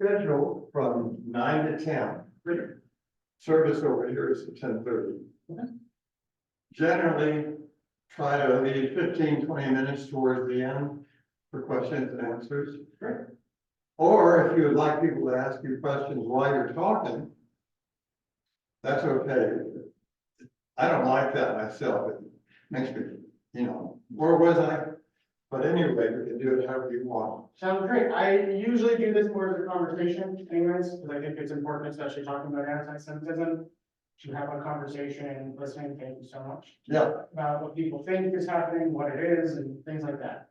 schedule from 9 to 10. Service over here is at 10:30. Okay. Generally, try to leave 15, 20 minutes towards the end for questions and answers. Great. Or if you would like people to ask you questions while you're talking, that's okay. I don't like that myself. It makes me, where was I? But anyway, we can do it however you want. Sounds great. I usually do this more as a conversation anyways, because I think it's important, especially talking about anti-Semitism, to have a conversation, listening, thank you so much, Yeah, about what people think is happening, what it is, and things like that.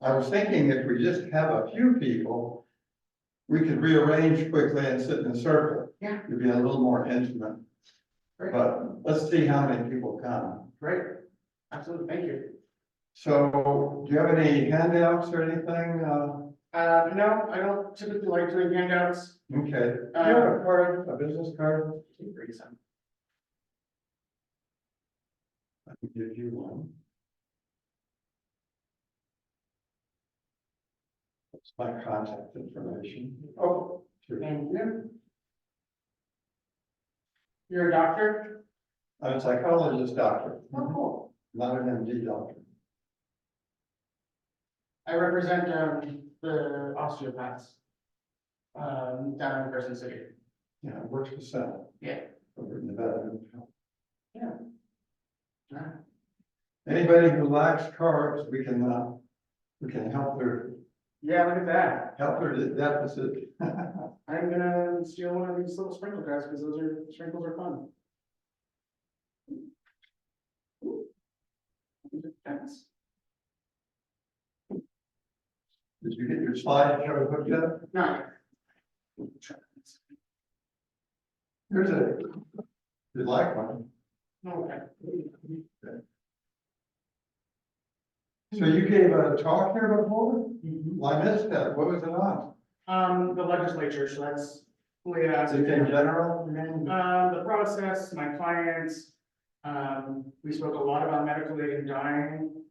I was thinking if we just have a few people, we could rearrange quickly and sit in a circle. Yeah. It'd be a little more intimate. Great. But let's see how many people come. Great. Absolutely. Thank you. So, do you have any handouts or anything? No, I don't typically like doing handouts. Okay. Do you have a card, a business card? Reason. I can give you one. That's my contact information. Oh, sure. Thank you. You're a doctor? I'm a psychologist doctor, Oh, cool. not an MD doctor. I represent the osteopaths down in Carson City. Yeah, it works for Senate. Yeah. Over in Nevada. Yeah. Anybody who lacks carbs, we can help their Yeah, look at that. deficit. I'm gonna steal one of these little sprinkle guys because sprinkles are fun. Thanks. Did you get your slideshow hooked up? No. Here's a, you'd like one. Okay. So you gave a talk here before? Mhm. Well, I missed that. What was it on? The legislature, so that's way out. Is it in general? I mean, The process, my clients, we spoke a lot about medical aid and dying.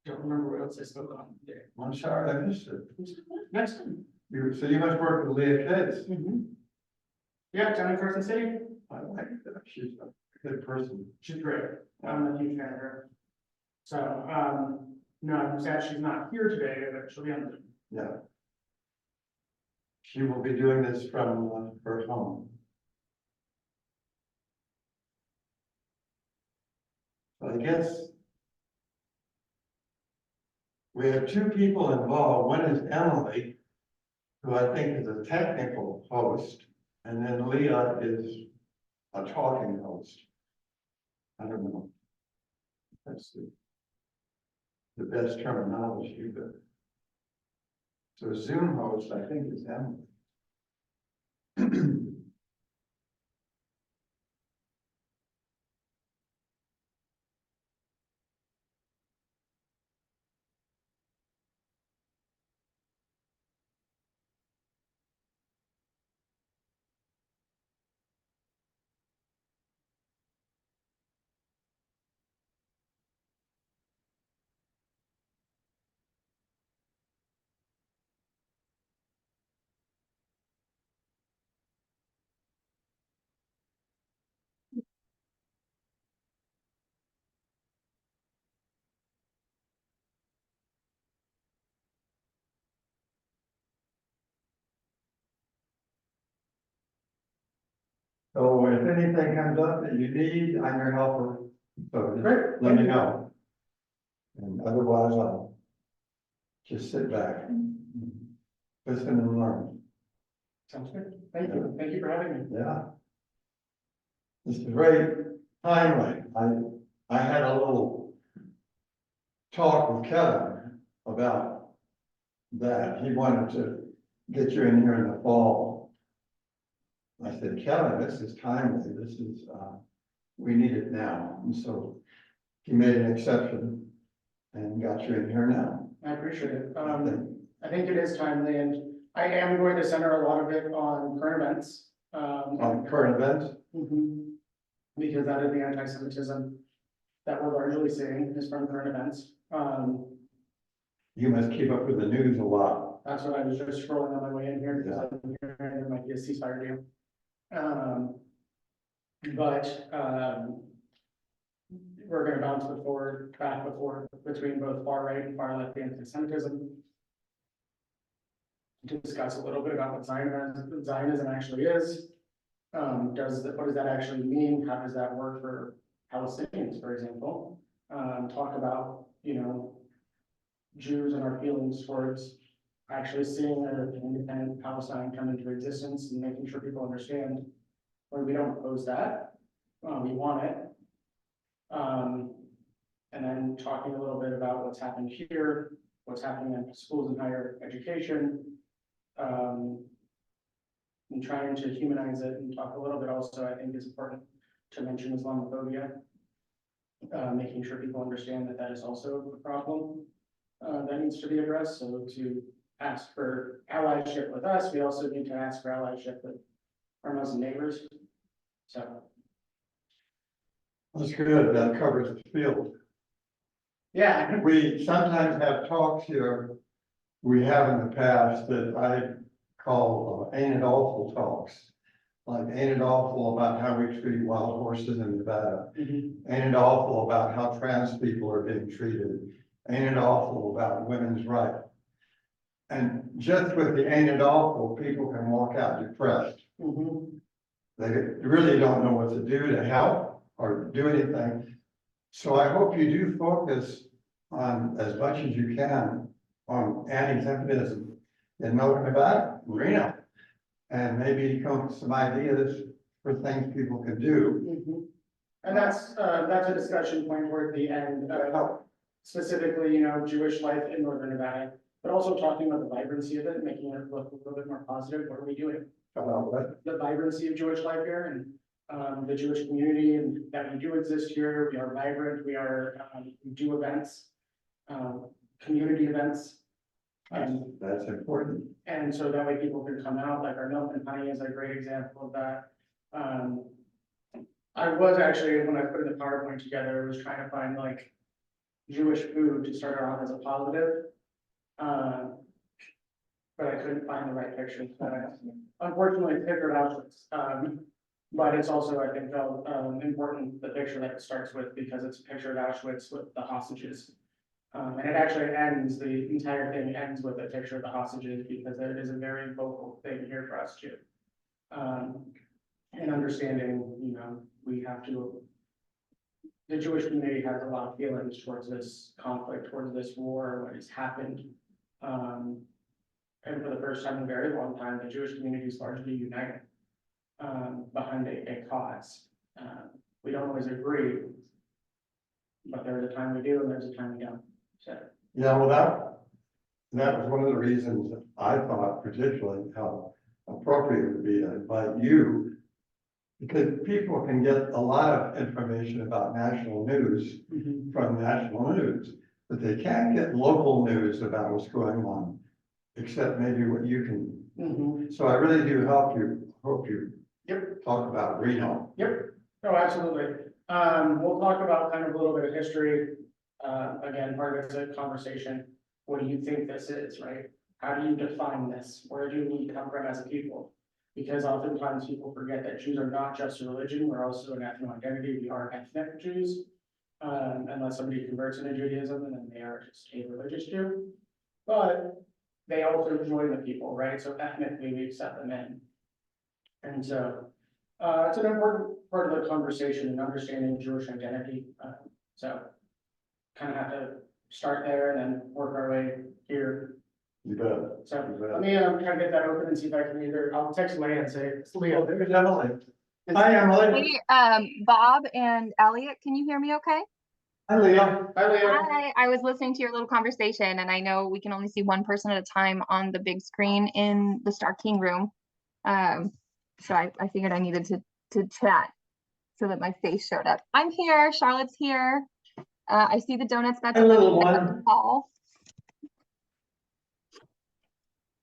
Don't remember what else I spoke on today. I'm sorry, I missed it. Next time. So you must work with Leah Case. Yeah, down in Carson City. I like that. She's a good person. She's great. I'm a huge fan of her. So, no, I'm sad she's not here today, but she'll be on Zoom. Yeah. She will be doing this from her home. So I guess we have two people involved. One is Emily, who I think is a technical host, and then Leah is a talking host. I don't know. That's the best terminology, but so Zoom host, I think, is Emily. So if anything comes up that you need, I'm your helper. So just Great. let me know. And otherwise, I'll just sit back, listen and learn. Sounds good. Thank you. Thank you for having me. Yeah. This is very timely. I had a little talk with Kevin about that. He wanted to get you in here in the fall. I said, Kevin, this is timely. This is, we need it now. And so he made an exception and got you in here now. I appreciate it. I think it is timely, and I am going to center a lot of it on current events. On current events? Because that is the anti-Semitism that we're largely seeing is from current events. you must keep up with the news a lot. That's what I was just scrolling on my way in here, because I'm hearing there might be a ceasefire deal. We're gonna bounce back and forth between both far right and far left anti-Semitism. To discuss a little bit about what Zionism actually is. What does that actually mean? How does that work for Palestinians, for example? Talk about, Jews and our feelings towards actually seeing an independent Palestine come into existence and making sure people understand when we don't oppose that, we want it. And then talking a little bit about what's happened here, what's happening in schools and higher education, and trying to humanize it, and talk a little bit also, I think is important to mention Islamophobia. Making sure people understand that is also a problem that needs to be addressed. So to ask for allyship with us, we also need to ask for allyship with our Muslim neighbors. So. That's good, that covers the field. Yeah. We sometimes have talks here, we have in the past that I call ain't it awful talks. Like, ain't it awful about how we treat wild horses in Nevada? Mm-hmm. Ain't it awful about how trans people are being treated? Ain't it awful about women's rights? And just with the ain't it awful, people can walk out depressed. Mm-hmm. They really don't know what to do to help or do anything. So I hope you do focus on, as much as you can, on anti-Semitism in Northern Nevada, Reno, and maybe come up with some ideas for things people can do. Mm-hmm. And that's a discussion point toward the end, specifically, Jewish life in Northern Nevada, but also talking about the vibrancy of it, making it look a little bit more positive. What are we doing? The vibrancy of Jewish life here, and the Jewish community, and that we do exist here. We are vibrant. We do events, community events. That's important. And so that way people can come out, like our Milk and Honey is a great example of that. I was actually, when I put the PowerPoint together, was trying to find like Jewish food to start off as a positive. But I couldn't find the right picture. Unfortunately, picture of Auschwitz. But it's also, I think, important, the picture that it starts with, because it's a picture of Auschwitz with the hostages. And it actually ends, the entire thing ends with a picture of the hostages, because it is a very vocal thing here for us too. And understanding, we have to, the Jewish community has a lot of feelings towards this conflict, towards this war, what has happened. And for the first time in a very long time, the Jewish community is largely united behind a cause. We don't always agree, but there's a time we do and there's a time we don't. So. Yeah, well, that was one of the reasons I thought particularly how appropriate it would be to invite you, because people can get a lot of information about national news from national news, but they can't get local news about what's going on, except maybe what you can. So I really do hope you talk about Reno. Yep. Oh, absolutely. We'll talk about kind of a little bit of history. Again, part of it's a conversation. What do you think this is, right? How do you define this? Where do we come from as a people? Because oftentimes people forget that Jews are not just a religion, we're also an ethnic identity. We are ethnic Jews, unless somebody converts into Judaism, and then they are just a religious Jew. But they also join the people, right? So ethnically, we accept them in. And so it's an important part of the conversation and understanding Jewish identity. So kind of have to start there and then work our way here. You bet. So You bet. let me try to get that open and see if I can I'll text Leah and say, Leo, there's Emily. Hi, Emily. Hey, Bob and Elliot, can you hear me okay? Hi, Leo. Hi, Leah. Hi, I was listening to your little conversation, and I know we can only see one person at a time on the big screen in the Star King room. So I figured I needed to chat so that my face showed up. I'm here, Charlotte's here. I see the donuts, that's Hi, little one. Paul.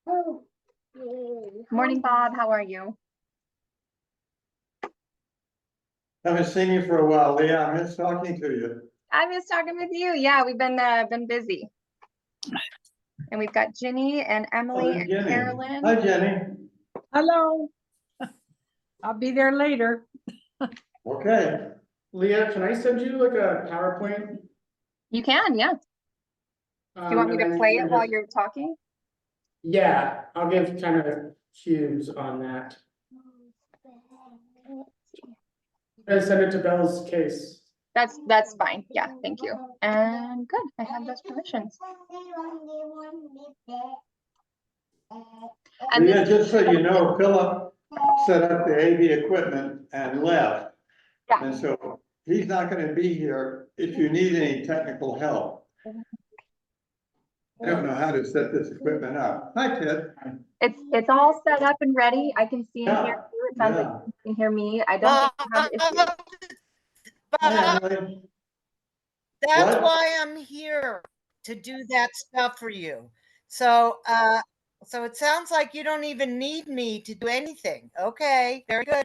Oh. Morning, Bob, how are you? Haven't seen you for a while, Leah. I miss talking to you. I miss talking with you. Yeah, we've been busy. And we've got Ginny and Emily and Jenny. Carolyn. Hi, Jenny. Hello. I'll be there later. Okay. Leah, can I send you like a PowerPoint? You can, yeah. Do you want me And to then play you it while just- you're talking? Yeah, I'll give kind of cues on that. I send it to Bell's case. That's fine. Yeah, thank you. And good, I have those permissions. And Yeah, this, just so you know, Philip set up the AV equipment and left. Yeah. And so he's not gonna be here if you need any technical help. I don't know how to set this equipment up. Hi, Ted. it's all set up and ready. I can see and hear Yeah, you. It sounds like yeah. you can hear me. I don't think I have issues. Hi, But Emily. that's What? why I'm here, to do that stuff for you. So, so it sounds like you don't even need me to do anything. Okay, very good.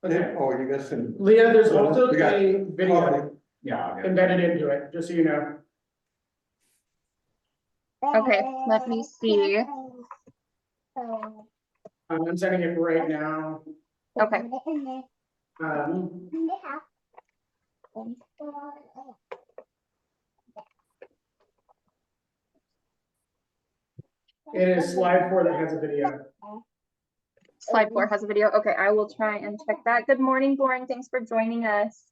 Okay. Oh, you got some. Leah, there's also We got a video coffee. Yeah. embedded into it, just so you know. Okay, let me see. I'm sending it right now. Okay. Um, it is slide 4 that has a video. Slide 4 has a video. Okay, I will try and check that. Good morning, Boring. Thanks for joining us.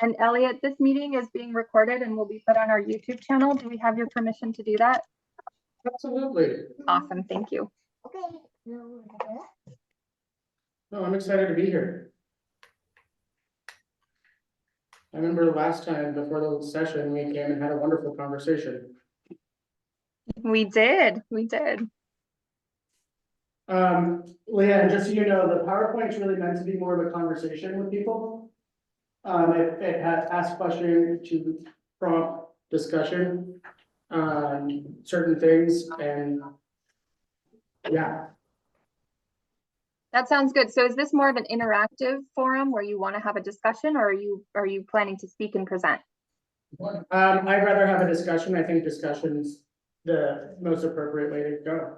And Elliot, this meeting is being recorded and will be put on our YouTube channel. Do we have your permission to do that? Absolutely. Awesome, thank you. No, I'm excited to be here. I remember last time before the session, we came and had a wonderful conversation. We did. Leah, and just so you know, the PowerPoint's really meant to be more of a conversation with people. It has ask questions to prompt discussion on certain things, and yeah. That sounds good. So is this more of an interactive forum where you want to have a discussion, or are you planning to speak and present? I'd rather have a discussion. I think discussion's the most appropriate way to go.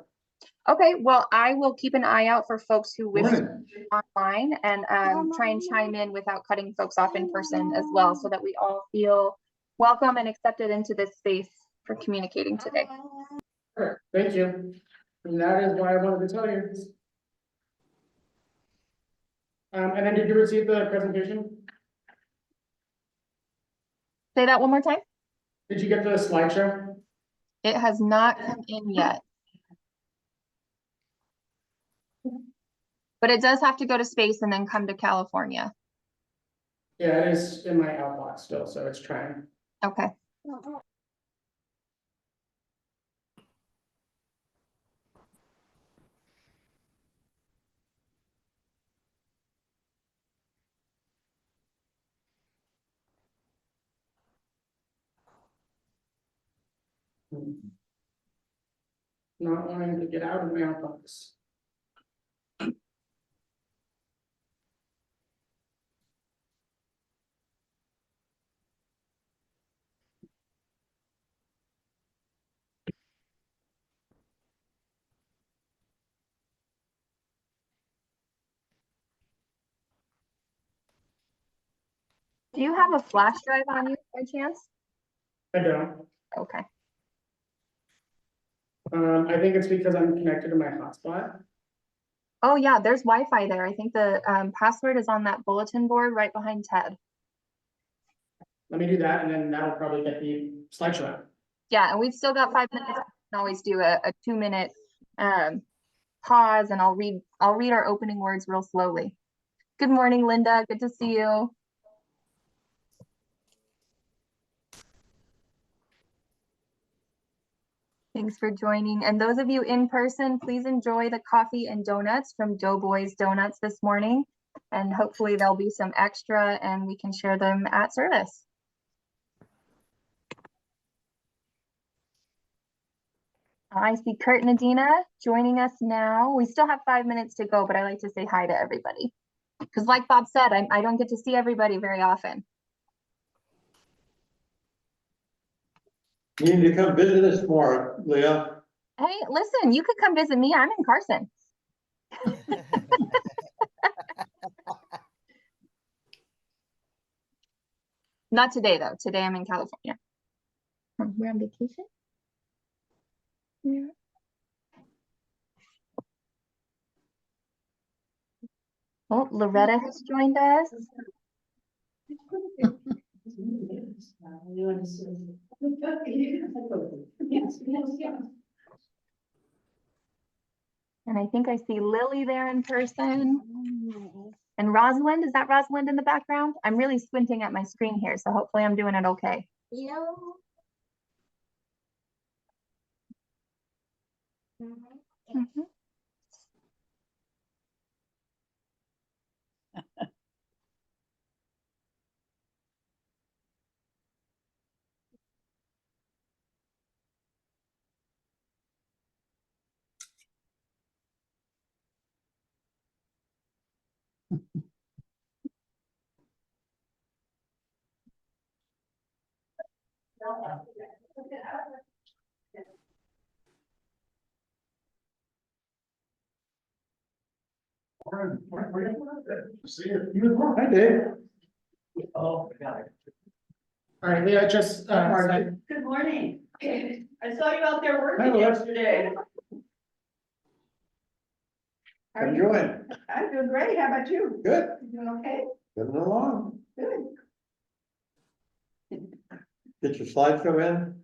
Okay, well, I will keep an eye out for folks who wish to Morning. be online and try and chime in without cutting folks off in person as well, so that we all feel welcome and accepted into this space for communicating today. Sure, thank you. And that is why I wanted to tell you. And then did you receive the presentation? Say that one more time. Did you get the slideshow? It has not come in yet. But it does have to go to space and then come to California. Yeah, it is in my outbox still, so it's trying. Okay. Not wanting to get out of my outbox. Do you have a flash drive on you by chance? I don't. Okay. I think it's because I'm connected to my hotspot. Oh yeah, there's Wi-Fi there. I think the password is on that bulletin board right behind Ted. Let me do that, and then that'll probably get the slideshow. Yeah, and we've still got 5 minutes. We can always do a 2-minute pause, and I'll read our opening words real slowly. Good morning, Linda. Good to see you. Thanks for joining. And those of you in person, please enjoy the coffee and donuts from Doughboys Donuts this morning. And hopefully there'll be some extra and we can share them at service. I see Kurt and Adina joining us now. We still have 5 minutes to go, but I like to say hi to everybody. Because like Bob said, I don't get to see everybody very often. You need to come visit us more, Leah. Hey, listen, you could come visit me. I'm in Carson. Not today, though. Today I'm in California. We're on vacation? Yeah. Oh, Loretta has joined us. And I think I see Lily there in person. And Rosalind, is that Rosalind in the background? I'm really squinting at my screen here, so hopefully I'm doing it okay. Mhm. See you. Hi, Dave. All right, Leah, just, said- Good morning. I saw you out there working Hello. yesterday. How are you? Enjoy. I'm doing great. How about you? Good. You doing okay? Living along. Good. Get your slideshow in.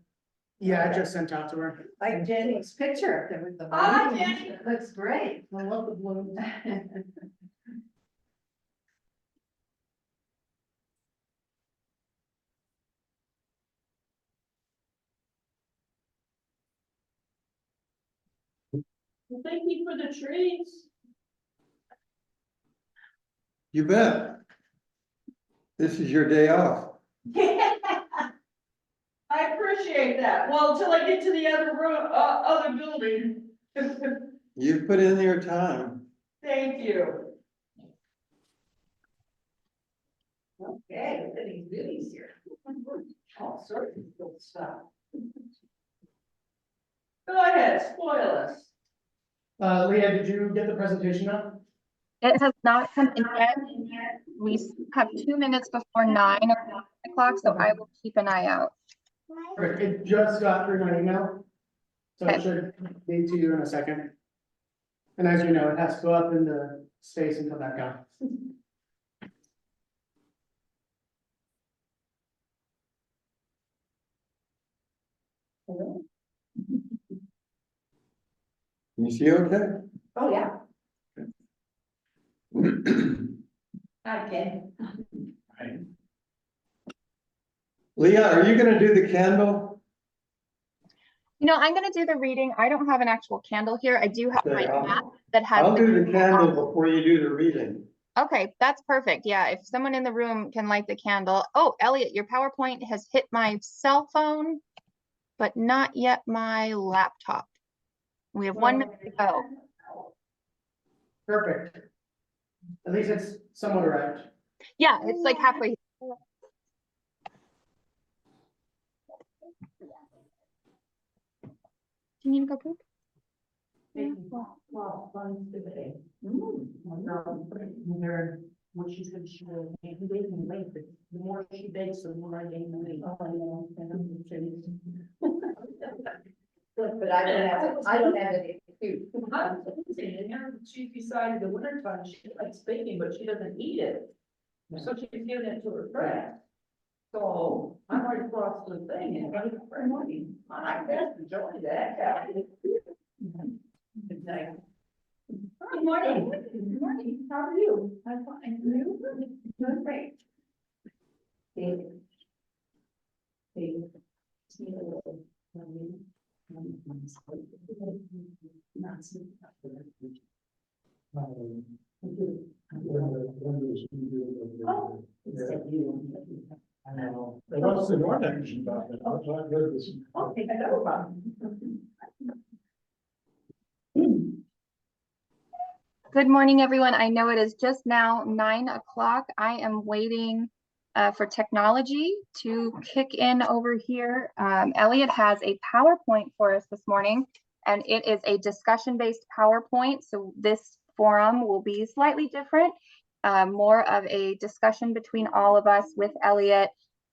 yeah, I just sent out to her. Like Jenny's picture. There with the Hi, balloons. Jenny. It looks great. I love the balloons. Thank you for the trees. You bet. This is your day off. I appreciate that. Well, until I get to the other room, other building. You've put in your time. Thank you. Okay, getting goodies here. All sorts of cool stuff. Go ahead, spoil us. Leah, did you get the presentation up? It has not come in yet. We have 2 minutes before 9 o'clock, so I will keep an eye out. Perfect. It just got through my email. So it Okay. should be to you in a second. And as you know, it has to go up into space and come back out. You see okay? Oh, yeah. Hi, Ken. Leah, are you gonna do the candle? You know, I'm going to do the reading. I don't have an actual candle here. I do have my Okay, map that has. I'll do the candle before you do the reading. Okay, that's perfect. Yeah, if someone in the room can light the candle. Oh, Elliot, your PowerPoint has hit my cell phone, but not yet my laptop. We have 1 minute to go. Perfect. At least it's somewhat arrived. Yeah, it's like halfway. Do you need to go poop? Well, fun today. What she said she will, he didn't wait, but the more she bakes, the more I gain weight. Oh, I know. But I don't have any excuse. She decided the winter time, she likes baking, but she doesn't eat it. So she's giving it to her friend. So I'm right across the thing and every morning, I best enjoy that. Good night. Good morning. Good morning. How are you? I'm fine. You? Doing great. David. David. Just need a little. I know. What's the North action about that? I was not good this. I think I know about Good morning, everyone. I know it is just now 9 o'clock. I am waiting for technology to kick in over here. Elliot has a PowerPoint for us this morning, and it is a discussion-based PowerPoint. So this forum will be slightly different, more of a discussion between all of us with Elliot.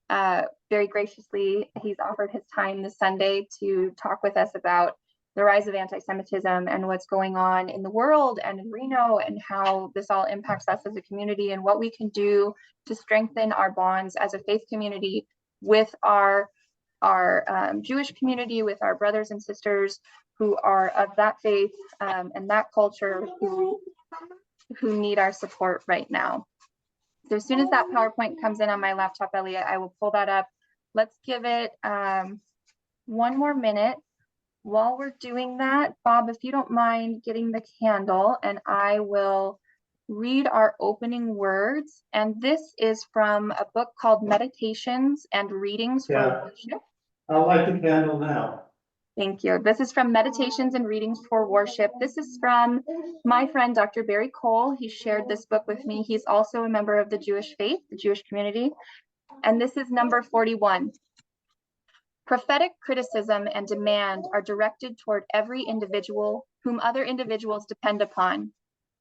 Very graciously, he's offered his time this Sunday to talk with us about the rise of anti-Semitism and what's going on in the world and in Reno, and how this all impacts us as a community, and what we can do to strengthen our bonds as a faith community with our Jewish community, with our brothers and sisters who are of that faith and that culture who need our support right now. So as soon as that PowerPoint comes in on my laptop, Elliot, I will pull that up. Let's give it one more minute. While we're doing that, Bob, if you don't mind getting the candle, and I will read our opening words. And this is from a book called Meditations and Readings for Worship. I'll light the candle now. Thank you. This is from Meditations and Readings for Worship. This is from my friend, Dr. Barry Cole. He shared this book with me. He's also a member of the Jewish faith, the Jewish community. And this is number 41. Prophetic criticism and demand are directed toward every individual whom other individuals depend upon,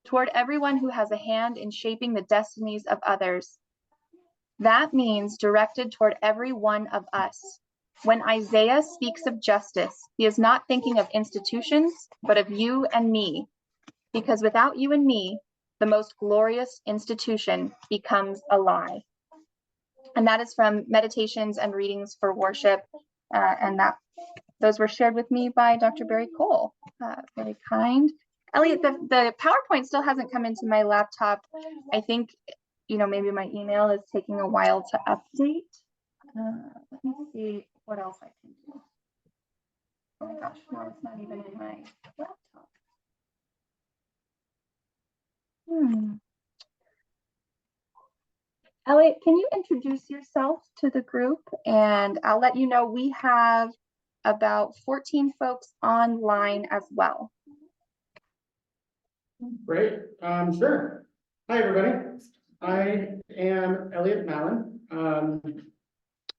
toward everyone who has a hand in shaping the destinies of others. That means directed toward every one of us. When Isaiah speaks of justice, he is not thinking of institutions, but of you and me, because without you and me, the most glorious institution becomes a lie. And that is from Meditations and Readings for Worship. And those were shared with me by Dr. Barry Cole. Very kind. Elliot, the PowerPoint still hasn't come into my laptop. I think, maybe my email is taking a while to update. Let me see what else I can do. Oh my gosh, no, it's not even in my laptop. Elliot, can you introduce yourself to the group? And I'll let you know we have about 14 folks online as well. Great, sure. Hi, everybody. I am Elliot Malin.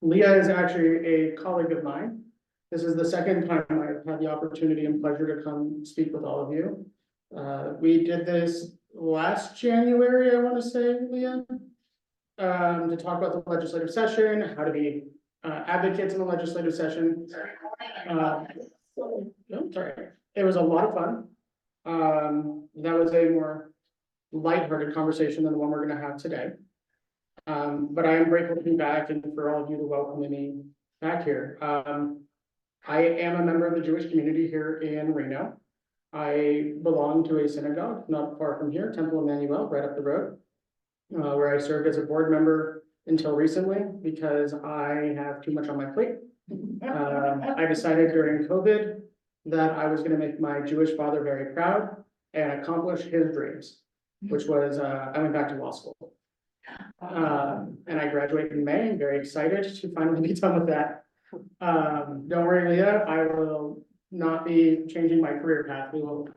Leah is actually a colleague of mine. This is the second time I've had the opportunity and pleasure to come speak with all of you. We did this last January, I want to say, Leah, to talk about the legislative session, how to be advocates in the legislative session. Sorry. It was a lot of fun. That was a more lighthearted conversation than the one we're going to have today. But I am grateful to be back and for all of you to welcome me back here. I am a member of the Jewish community here in Reno. I belong to a synagogue not far from here, Temple Emmanuel, right up the road, where I served as a board member until recently because I have too much on my plate. I decided during COVID that I was going to make my Jewish father very proud and accomplish his dreams, which was I went back to law school. And I graduated in May. I'm very excited to finally be done with that. Don't worry, Leah, I will not be changing my career path. We will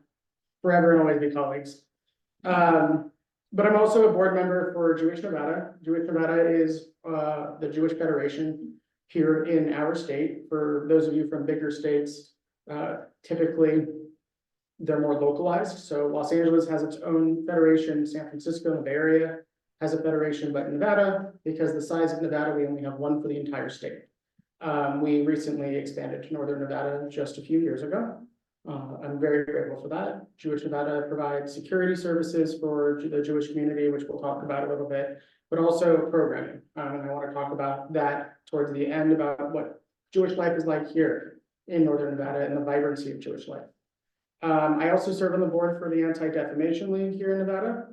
forever and always be colleagues. But I'm also a board member for Jewish Nevada. Jewish Nevada is the Jewish Federation here in our state. For those of you from bigger states, typically they're more localized. So Los Angeles has its own federation, San Francisco, the Bay Area has a federation, but in Nevada, because the size of Nevada, we only have one for the entire state. We recently expanded to Northern Nevada just a few years ago. I'm very grateful for that. Jewish Nevada provides security services for the Jewish community, which we'll talk about a little bit, but also programming. And I want to talk about that towards the end, about what Jewish life is like here in Northern Nevada and the vibrancy of Jewish life. I also serve on the board for the Anti-Defamation League here in Nevada,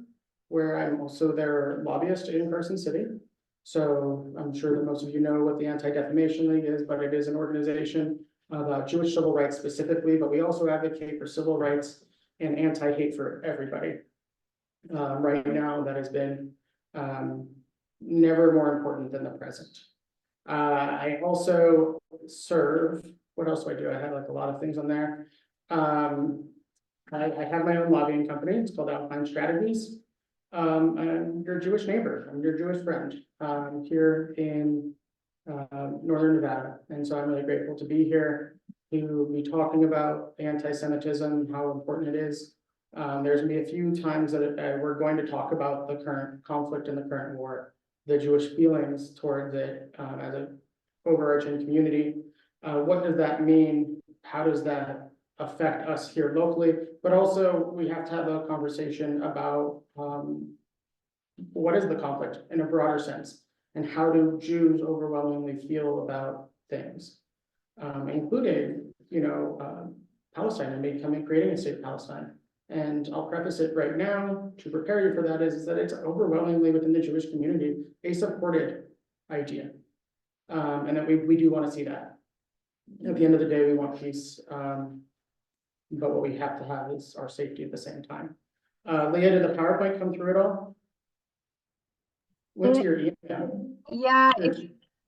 where I'm also their lobbyist in Carson City. So I'm sure that most of you know what the Anti-Defamation League is, but it is an organization about Jewish civil rights specifically, but we also advocate for civil rights and anti-hate for everybody. Right now, that has been never more important than the present. I also serve, what else do I do? I have like a lot of things on there. I have my own lobbying company. It's called Alpine Strategies. I'm your Jewish neighbor. I'm your Jewish friend here in Northern Nevada. And so I'm really grateful to be here to be talking about anti-Semitism, how important it is. There's gonna be a few times that we're going to talk about the current conflict and the current war, the Jewish feelings towards it as an overarching community. What does that mean? How does that affect us here locally? But also we have to have a conversation about what is the conflict in a broader sense, and how do Jews overwhelmingly feel about things, including, Palestine and creating a state of Palestine. And I'll preface it right now to prepare you for that is that it's overwhelmingly within the Jewish community a supported idea, and that we do want to see that. At the end of the day, we want peace, but what we have to have is our safety at the same time. Leah, did the PowerPoint come through at all? Went to your email. Yeah,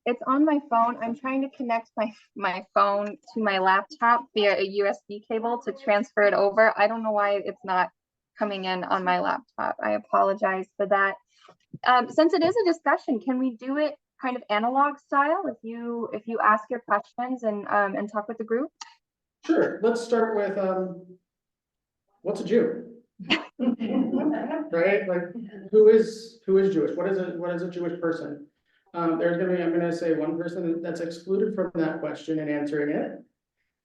it's on my phone. I'm trying to connect my phone to my laptop via a USB cable to transfer it over. I don't know why it's not coming in on my laptop. I apologize for that. Since it is a discussion, can we do it kind of analog style? If you ask your questions and talk with the group. Sure. Let's start with what's a Jew? Right? Like who is Jewish? What is a Jewish person? I'm gonna say one person that's excluded from that question and answering it.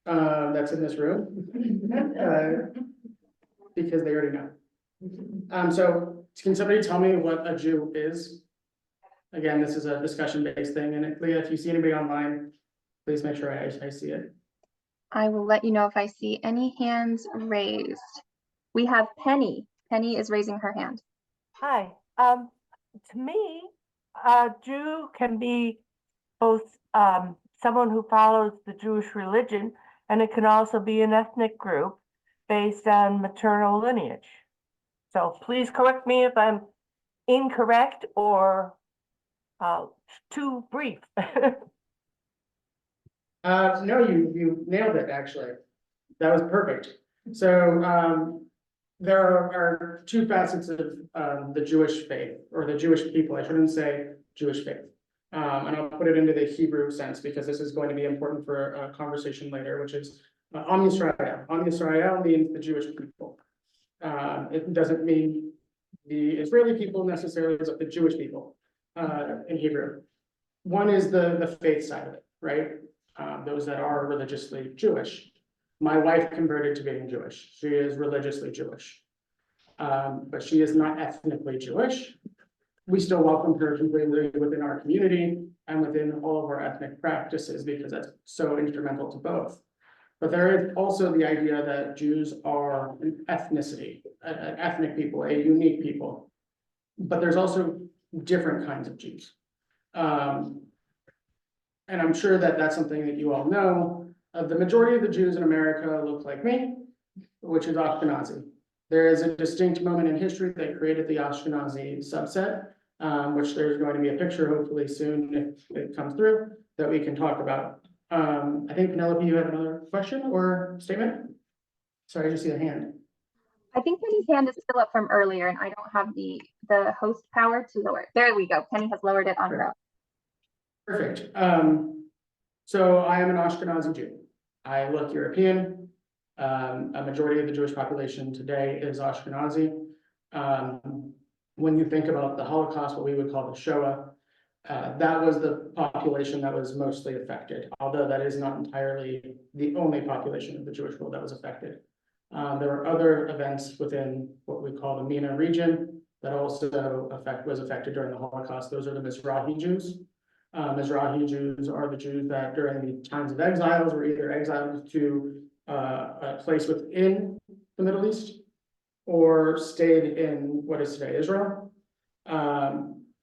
That's in this room. Because they already know. So can somebody tell me what a Jew is? Again, this is a discussion-based thing, and Leah, if you see anybody online, please make sure I see it. I will let you know if I see any hands raised. We have Penny. Penny is raising her hand. Hi. To me, a Jew can be both someone who follows the Jewish religion, and it can also be an ethnic group based on maternal lineage. So please correct me if I'm incorrect or too brief. No, you nailed it, actually. That was perfect. So there are two facets of the Jewish faith, or the Jewish people. I shouldn't say Jewish faith. And I'll put it into the Hebrew sense because this is going to be important for a conversation later, which is Am Yisrael. Am Yisrael means the Jewish people. It doesn't mean the Israeli people necessarily, but the Jewish people in Hebrew. One is the faith side of it, right? Those that are religiously Jewish. My wife converted to being Jewish. She is religiously Jewish, but she is not ethnically Jewish. We still welcome her completely within our community and within all of our ethnic practices because that's so instrumental to both. But there is also the idea that Jews are an ethnicity, an ethnic people, a unique people. But there's also different kinds of Jews. And I'm sure that that's something that you all know. The majority of the Jews in America look like me, which is Ashkenazi. There is a distinct moment in history that created the Ashkenazi subset, which there's going to be a picture hopefully soon if it comes through that we can talk about. I think Penelope, you have another question or statement? Sorry, I just see a hand. I think Penny's hand is still up from earlier and I don't have the host power to lower it. There we go. Penny has lowered it on her own. Perfect. So I am an Ashkenazi Jew. I look European. A majority of the Jewish population today is Ashkenazi. When you think about the Holocaust, what we would call the Shoah, that was the population that was mostly affected, although that is not entirely the only population of the Jewish world that was affected. There were other events within what we call the MENA region that also was affected during the Holocaust. Those are the Mizrahi Jews. Mizrahi Jews are the Jews that during the times of exiles were either exiled to a place within the Middle East or stayed in what is today Israel.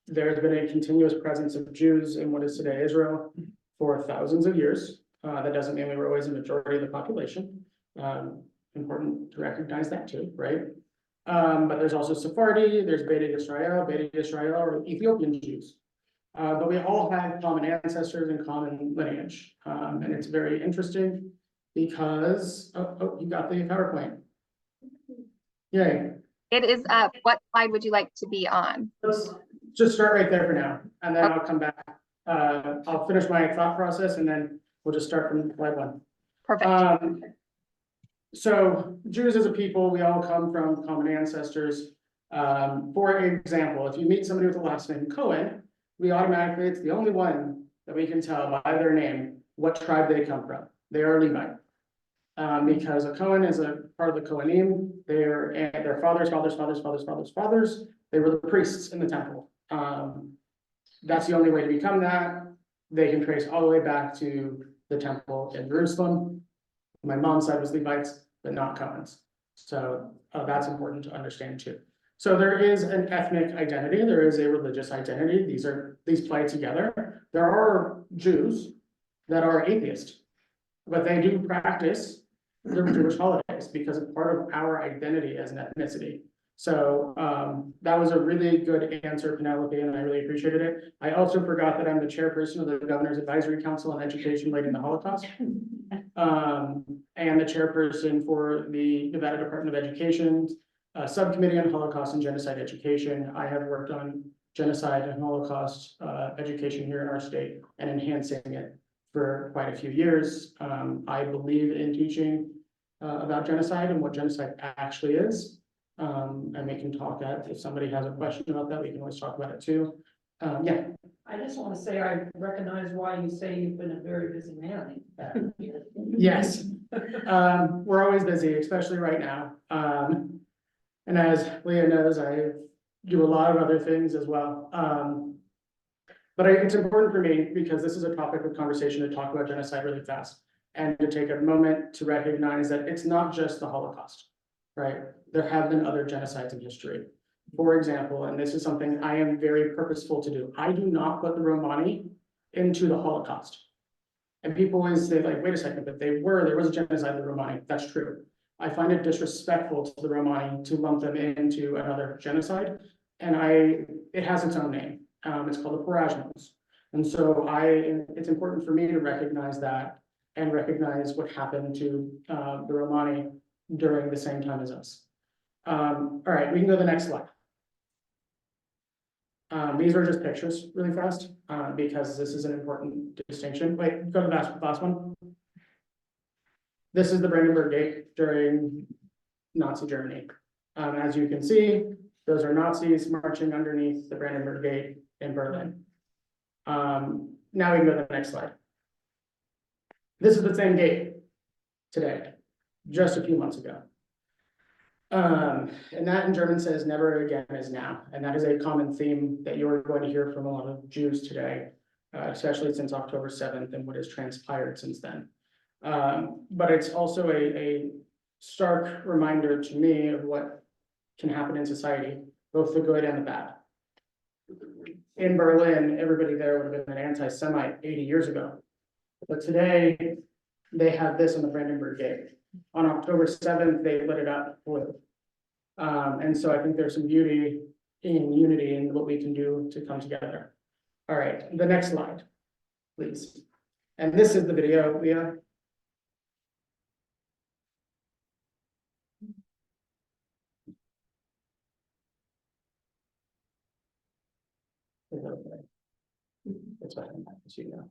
There has been a continuous presence of Jews in what is today Israel for thousands of years. That doesn't mean we were always a majority of the population. Important to recognize that too, right? But there's also Sephardi, there's Beta Israel, or Ethiopian Jews. But we all have common ancestors and common lineage. And it's very interesting because, you got the PowerPoint. Yay. It is up. What slide would you like to be on? Let's just start right there for now, and then I'll come back. I'll finish my thought process and then we'll just start from slide one. Perfect. So Jews as a people, we all come from common ancestors. For example, if you meet somebody with the last name Cohen, we automatically, it's the only one that we can tell by their name what tribe they come from. They are Levite. Because a Cohen is a part of the Kohanim, their fathers, they were the priests in the temple. That's the only way to become that. They can trace all the way back to the temple in Jerusalem. My mom's side was Levites, but not Cohens. So that's important to understand too. So there is an ethnic identity, there is a religious identity. These play together. There are Jews that are atheist, but they do practice their Jewish holidays because it's part of our identity as an ethnicity. So that was a really good answer, Penelope, and I really appreciated it. I also forgot that I'm the chairperson of the Governor's Advisory Council on Education Relating the Holocaust. And the chairperson for the Nevada Department of Education Subcommittee on Holocaust and Genocide Education. I have worked on genocide and Holocaust education here in our state and enhancing it for quite a few years. I believe in teaching about genocide and what genocide actually is. And we can talk if somebody has a question about that, we can always talk about it too. Yeah. I just want to say, I recognize why you say you've been a very busy man. Yes. We're always busy, especially right now. And as Leah knows, I do a lot of other things as well. But it's important for me because this is a topic of conversation to talk about genocide really fast and to take a moment to recognize that it's not just the Holocaust, right? There have been other genocides in history. For example, and this is something I am very purposeful to do. I do not put the Romani into the Holocaust. And people always say like, wait a second, but there was a genocide of the Romani. That's true. I find it disrespectful to the Romani to lump them into another genocide. And it has its own name. It's called the Porajmos. And so it's important for me to recognize that and recognize what happened to the Romani during the same time as us. All right, we can go to the next slide. These are just pictures really fast because this is an important distinction. Wait, go to the last one. This is the Brandenburg Gate during Nazi Germany. As you can see, those are Nazis marching underneath the Brandenburg Gate in Berlin. Now we can go to the next slide. This is the same gate today, just a few months ago. And that in German says never again is now. And that is a common theme that you're going to hear from a lot of Jews today, especially since October 7th and what has transpired since then. But it's also a stark reminder to me of what can happen in society, both the good and the bad. In Berlin, everybody there would have been an anti-Semite 80 years ago. But today, they have this on the Brandenburg Gate. On October 7th, they lit it up blue. And so I think there's some beauty in unity and what we can do to come together. All right, the next slide, please. And this is the video, Leah. It's fine, as you know.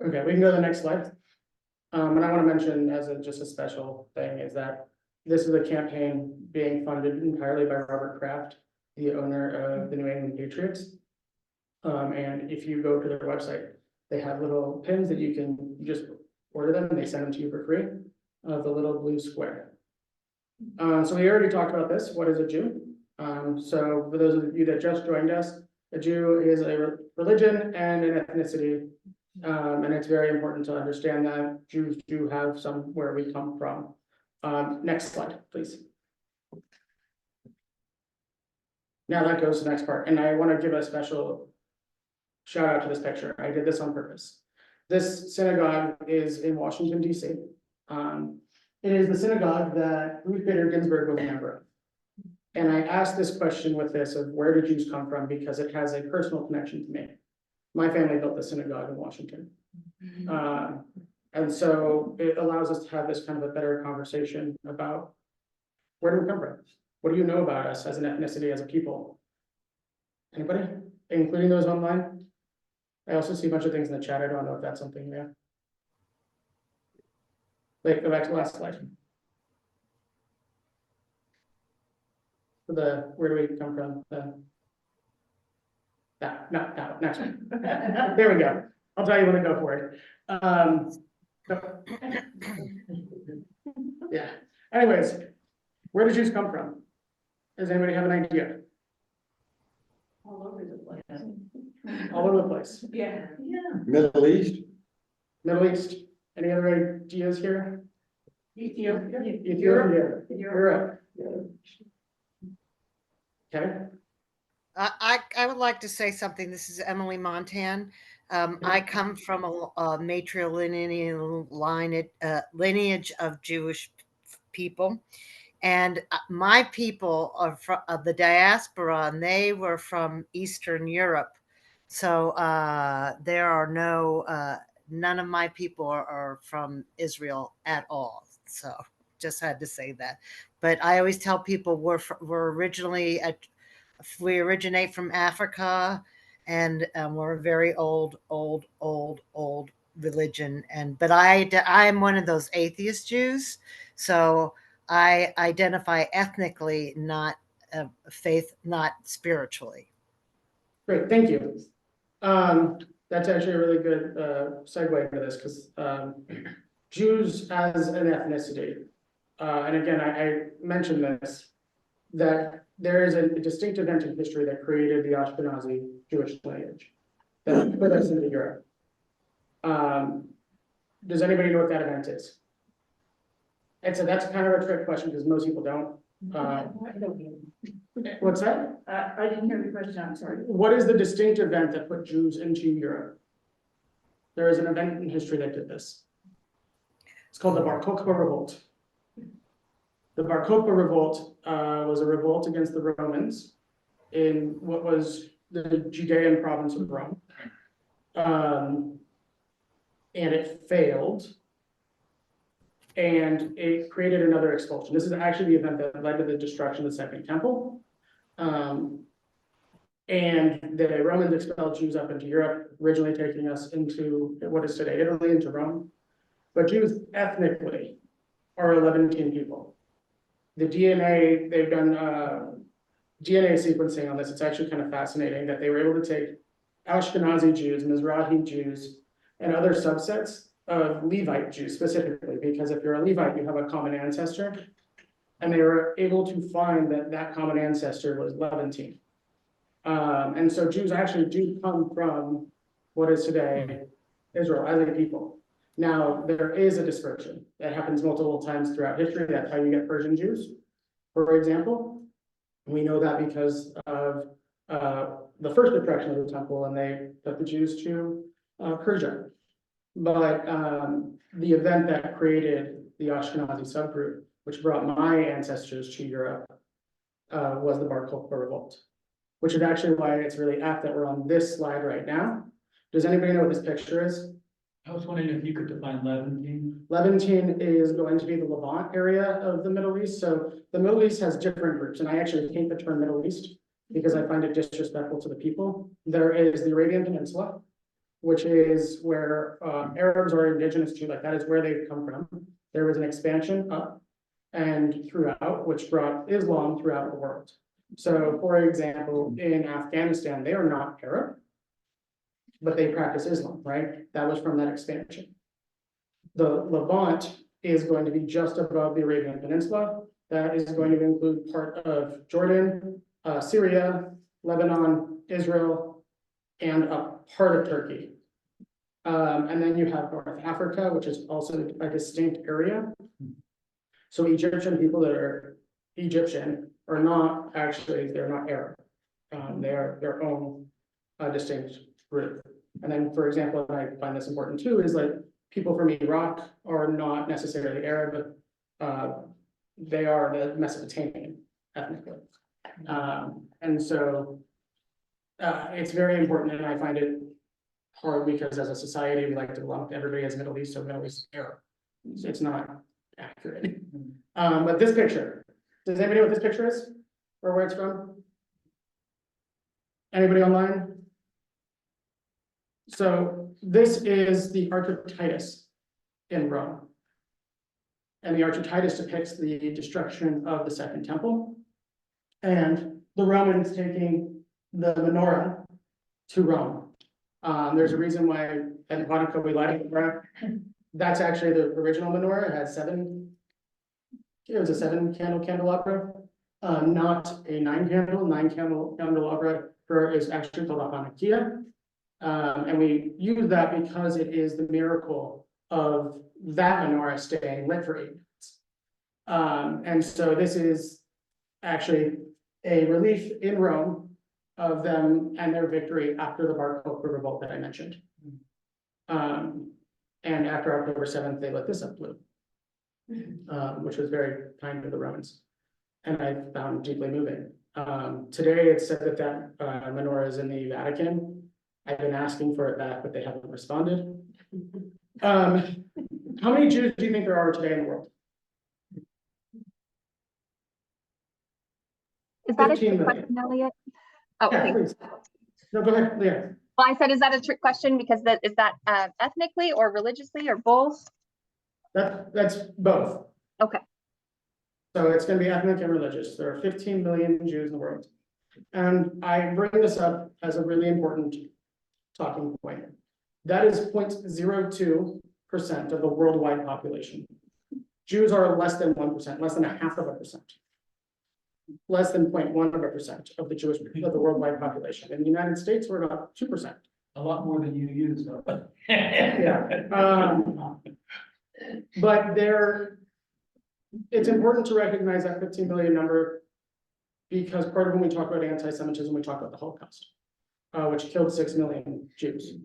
Okay, we can go to the next slide. And I want to mention as just a special thing is that this is a campaign being funded entirely by Robert Kraft, the owner of the New England Patriots. And if you go to their website, they have little pins that you can just order them and they send them to you for free, the little blue square. So we already talked about this. What is a Jew? So for those of you that just joined us, a Jew is a religion and an ethnicity. And it's very important to understand that Jews do have somewhere we come from. Next slide, please. Now that goes to the next part, and I want to give a special shout out to this picture. I did this on purpose. This synagogue is in Washington, D.C. It is the synagogue that Ruth Bader Ginsburg was a member of. And I asked this question with this of where do Jews come from, because it has a personal connection to me. My family built the synagogue in Washington. And so it allows us to have this kind of a better conversation about where do we come from? What do you know about us as an ethnicity, as a people? Anybody, including those online? I also see a bunch of things in the chat. I don't know if that's something, yeah. Wait, go back to the last slide. Where do we come from? No, next one. There we go. I'll tell you when to go for it. Yeah. Anyways, where do Jews come from? Does anybody have an idea? All over the place. All over the place. Yeah. Middle East, Middle East. Any other ideas here? Ethiopia. Ethiopia. Europe. Okay. I would like to say something. This is Emily Montan. I come from a matrilineal lineage of Jewish people, and my people are from the diaspora, and they were from Eastern Europe. So there are none of my people are from Israel at all. So just had to say that. But I always tell people we originate from Africa, and we're a very old religion. But I am one of those atheist Jews, so I identify ethnically, not faith, not spiritually. Great, thank you. That's actually a really good segue into this, because Jews as an ethnicity, and again, I mentioned this, that there is a distinct event in history that created the Ashkenazi Jewish lineage that put us into Europe. Does anybody know what that event is? And so that's kind of a trick question because most people don't. What's that? I didn't hear the question, I'm sorry. What is the distinct event that put Jews into Europe? There is an event in history that did this. It's called the Bar Kokhba Revolt. The Bar Kokhba Revolt was a revolt against the Romans in what was the Judean province of Rome. And it failed. And it created another expulsion. This is actually the event that led to the destruction of the Second Temple. And the Romans expelled Jews up into Europe, originally taking us into what is today Italy, into Rome. But Jews ethnically are 11 people. The DNA, they've done DNA sequencing on this. It's actually kind of fascinating that they were able to take Ashkenazi Jews, Mizrahi Jews, and other subsets of Levite Jews specifically, because if you're a Levite, you have a common ancestor. And they were able to find that that common ancestor was Levantine. And so Jews actually do come from what is today Israel as a people. Now, there is a dispersion that happens multiple times throughout history. That's how you get Persian Jews, for example. We know that because of the first destruction of the temple, and they took the Jews to Persia. But the event that created the Ashkenazi subgroup, which brought my ancestors to Europe, was the Bar Kokhba Revolt, which is actually why it's really apt that we're on this slide right now. Does anybody know what this picture is? I was wondering if you could define Levantine. Levantine is going to be the Levant area of the Middle East. So the Middle East has different groups, and I actually hate the term Middle East because I find it disrespectful to the people. There is the Arabian Peninsula, which is where Arabs are indigenous to, like that is where they've come from. There was an expansion up and throughout, which brought Islam throughout the world. So for example, in Afghanistan, they are not Arab, but they practice Islam, right? That was from that expansion. The Levant is going to be just above the Arabian Peninsula. That is going to include part of Jordan, Syria, Lebanon, Israel, and a part of Turkey. And then you have North Africa, which is also a distinct area. So Egyptian people that are Egyptian are not actually, they're not Arab. They are their own distinct group. And then, for example, and I find this important too, is like people from Iraq are not necessarily Arab. They are the Mesopotamian ethnically. And so it's very important, and I find it hard because as a society, we like to lump everybody as Middle East or Middle East Arab. So it's not accurate. But this picture, does anybody know what this picture is or where it's from? Anybody online? So this is the Arch of Titus in Rome. And the Arch of Titus depicts the destruction of the Second Temple and the Romans taking the menorah to Rome. There's a reason why at Hanukkah we light it up. That's actually the original menorah. It has it was a 7-candle candelabra, not a 9-candle. 9-candle candelabra is actually called a Hanukkah. And we use that because it is the miracle of that menorah staying lit for 8 minutes. And so this is actually a relief in Rome of them and their victory after the Bar Kokhba revolt that I mentioned. And after October 7th, they lit this up blue, which was very kind of the Romans, and I found deeply moving. Today, it's said that that menorah is in the Vatican. I've been asking for it back, but they haven't responded. How many Jews do you think there are today in the world? Is that a 15 trick million. question, Elliot? Oh, Yeah, thank you. please. No, go ahead, Leah. Well, I said, is that a trick question? Because is that ethnically or religiously or both? That's both. Okay. So it's going to be ethnic and religious. There are 15 million Jews in the world. And I bring this up as a really important talking point. That is 0.02% of the worldwide population. Jews are less than 1%, less than 0.5%. Less than 0.1% of the Jewish, of the worldwide population. In the United States, we're about 2%. A lot more than you use, though. Yeah. But it's important to recognize that 15 million number because part of when we talk about anti-Semitism, we talk about the Holocaust, which killed 6 million Jews.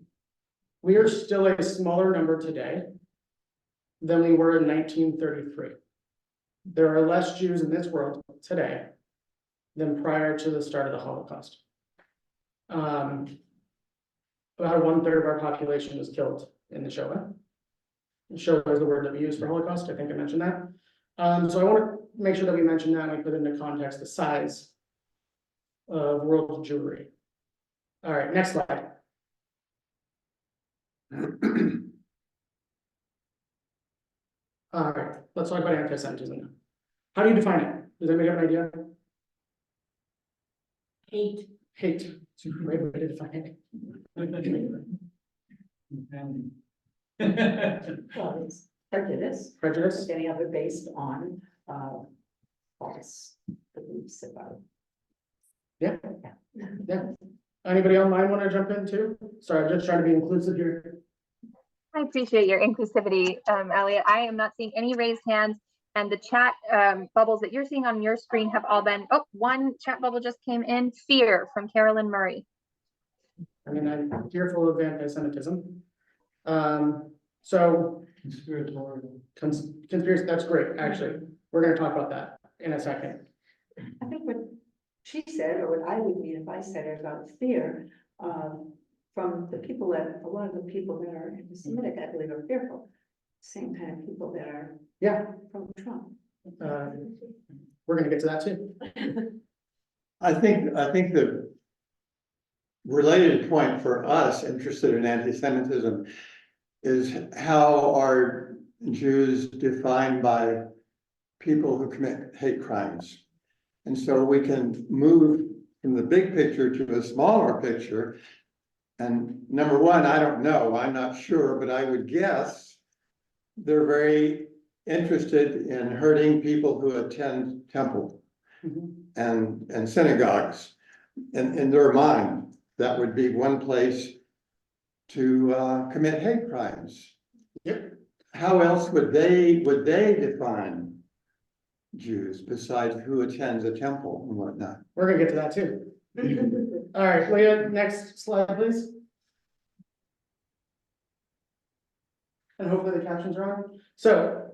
We are still a smaller number today than we were in 1933. There are less Jews in this world today than prior to the start of the Holocaust. About 1/3 of our population was killed in the Shoah. Shoah is the word that we use for Holocaust. I think I mentioned that. So I want to make sure that we mention that and we put into context the size of world Jewry. All right, next slide. All right, let's talk about anti-Semitism now. How do you define it? Does anybody have an idea? Hate. Hate. It's a great way to define it. Well, it's prejudice. Prejudice. Any other based on false beliefs about. Yeah. Anybody online want to jump in too? Sorry, I'm just trying to be inclusive here. I appreciate your inclusivity, Elliot. I am not seeing any raised hands, and the chat bubbles that you're seeing on your screen have all been, oh, one chat bubble just came in, fear from Carolyn Murray. I mean, I'm fearful of anti-Semitism. So conspiracy, that's great, actually. We're going to talk about that in a second. I think what she said, or what I would mean if I said it about fear, from the people that, a lot of the people that are anti-Semitic, I believe are fearful. Same kind of people that are from Trump. We're going to get to that too. I think that related point for us interested in anti-Semitism is how are Jews defined by people who commit hate crimes? And so we can move from the big picture to a smaller picture. And number one, I don't know, I'm not sure, but I would guess they're very interested in hurting people who attend temple and synagogues. In their mind, that would be one place to commit hate crimes. Yep. How else would they define Jews besides who attends a temple and whatnot? We're gonna get to that too. All right, Leah, next slide, please. And hopefully the captions are on. So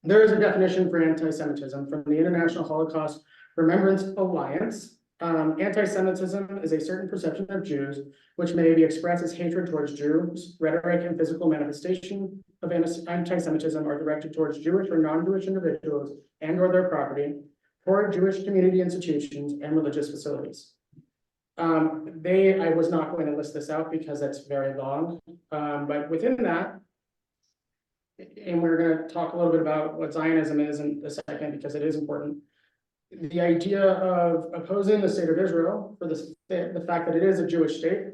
there is a definition for anti-Semitism from the International Holocaust Remembrance Alliance. Anti-Semitism is a certain perception of Jews which may be expressed as hatred towards Jews. Rhetoric and physical manifestation of anti-Semitism are directed towards Jewish or non-Jewish individuals and or their property, toward Jewish community institutions and religious facilities. I was not going to list this out because it's very long, but within that, and we're going to talk a little bit about what Zionism is in a second because it is important. The idea of opposing the state of Israel for the fact that it is a Jewish state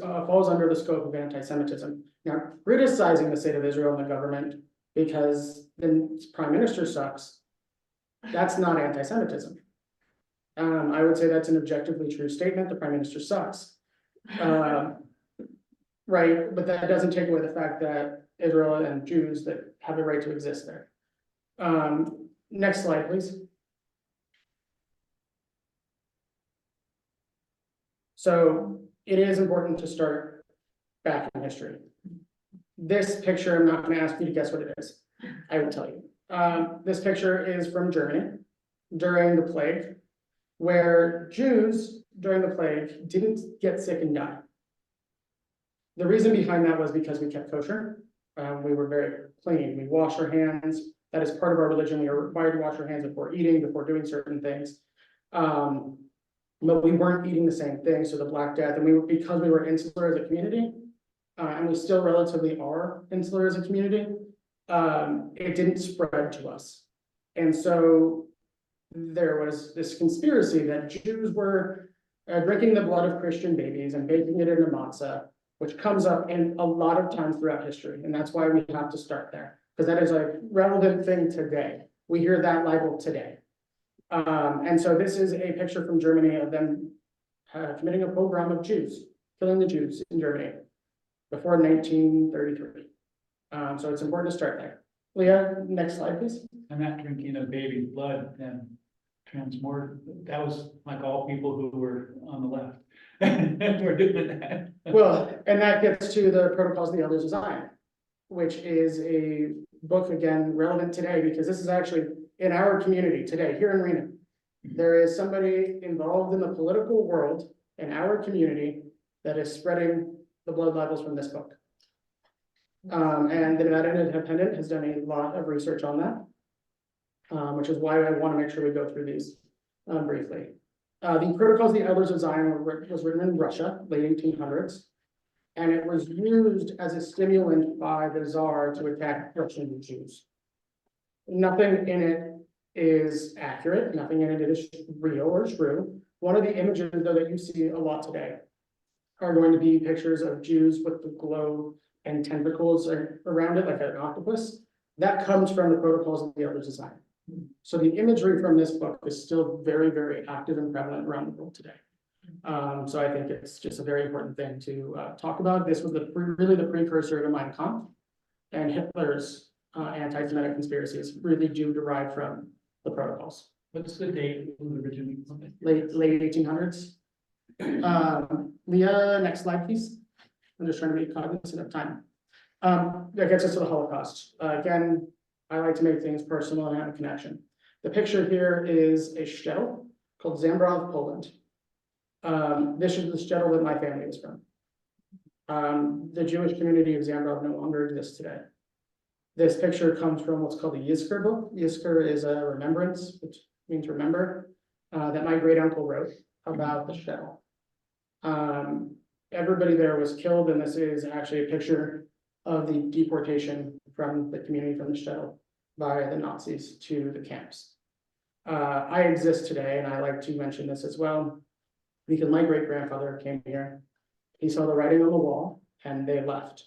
falls under the scope of anti-Semitism. Now, criticizing the state of Israel and the government because the prime minister sucks, that's not anti-Semitism. I would say that's an objectively true statement. The prime minister sucks. Right, but that doesn't take away the fact that Israel and Jews that have the right to exist there. Next slide, please. So it is important to start back in history. This picture, I'm not going to ask you to guess what it is. I will tell you. This picture is from Germany during the plague, where Jews during the plague didn't get sick and die. The reason behind that was because we kept kosher. We were very clean. We wash our hands. That is part of our religion. We are required to wash our hands before eating, before doing certain things. But we weren't eating the same thing. So the Black Death, and because we were insular as a community, and we still relatively are insular as a community, it didn't spread to us. And so there was this conspiracy that Jews were drinking the blood of Christian babies and baking it in a matzah, which comes up in a lot of times throughout history. And that's why we have to start there, because that is a relevant thing today. We hear that libel today. And so this is a picture from Germany of them committing a pogrom of Jews, killing the Jews in Germany before 1933. So it's important to start there. Leah, next slide, please. And that drinking of baby's blood then transmort, that was like all people who were on the left. We're doing that. Well, and that gets to the Protocols of the Elders of Zion, which is a book, again, relevant today, because this is actually in our community today, here in Reno. There is somebody involved in the political world in our community that is spreading the blood libels from this book. And the Nevada Independent has done a lot of research on that, which is why I want to make sure we go through these briefly. The Protocols of the Elders of Zion was written in Russia, late 1800s, and it was used as a stimulant by the Tsar to attack Russian Jews. Nothing in it is accurate, nothing in it is real or true. One of the images, though, that you see a lot today are going to be pictures of Jews with the globe and tentacles around it, like an octopus. That comes from the Protocols of the Elders of Zion. So the imagery from this book is still very, very active and prevalent around the world today. So I think it's just a very important thing to talk about. This was really the precursor to Mein Kampf, and Hitler's anti-Semitic conspiracies really do derive from the protocols. What's the date of the original? Late 1800s. Leah, next slide, please. I'm just trying to be cognizant of time. That gets us to the Holocaust. Again, I like to make things personal and have a connection. The picture here is a shtetl called Zambrów, Poland. This is the shtetl that my family is from. The Jewish community of Zambrów no longer exists today. This picture comes from what's called the Yizkor book. Yizkor is a remembrance, which means remember, that my great uncle wrote about the shtetl. Everybody there was killed, and this is actually a picture of the deportation from the community from the shtetl by the Nazis to the camps. I exist today, and I like to mention this as well, because my great grandfather came here. He saw the writing on the wall, and they left.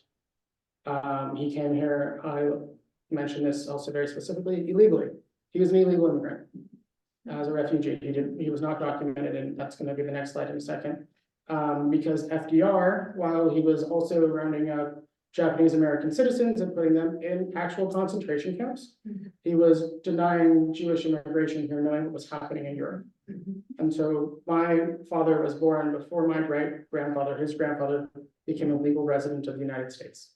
He came here, I mentioned this also very specifically, illegally. He was an illegal immigrant as a refugee. He was not documented, and that's going to be the next slide in a second. Because FDR, while he was also rounding up Japanese American citizens and putting them in actual concentration camps, he was denying Jewish immigration here, knowing what was happening in Europe. And so my father was born before my great grandfather, his grandfather, became a legal resident of the United States.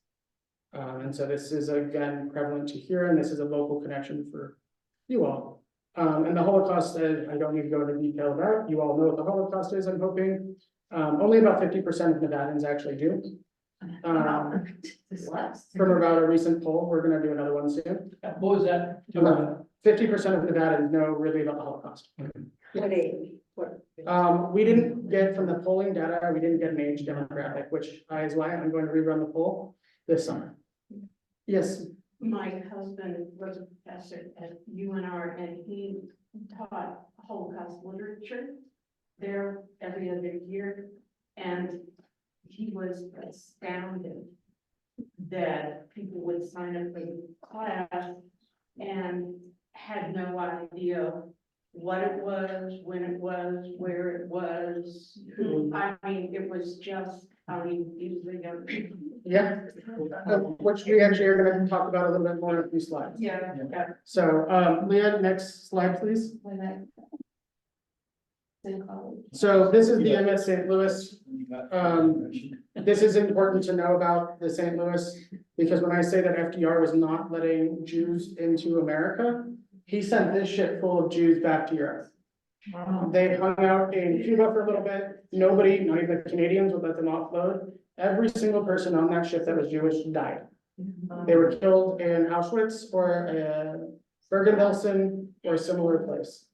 And so this is again prevalent to here, and this is a local connection for you all. And the Holocaust, I don't need to go into detail about. You all know what the Holocaust is, I'm hoping. Only about 50% of Nevadans actually do. From about a recent poll, we're gonna do another one soon. What was that? 50% of Nevadans know really about the Holocaust. What age? We didn't get from the polling data, we didn't get an age demographic, which is why I'm going to rerun the poll this summer. Yes, My husband was a professor at UNR and he taught Holocaust literature there every other year. And he was astounded that people would sign up for the class and had no idea what it was, when it was, where it was. I mean, it was just, he was a young. yeah, which we actually are gonna talk about a little bit more in a few slides. Yeah. So, Leah, next slide, please. So this is the MS St. Louis. This is important to know about the St. Louis, because when I say that FDR was not letting Jews into America, he sent this ship full of Jews back to Europe. They hung out in Cuba for a little bit. Nobody, not even the Canadians, would let them offload. Every single person on that ship that was Jewish died. They were killed in Auschwitz or Bergen-Belsen or a similar place.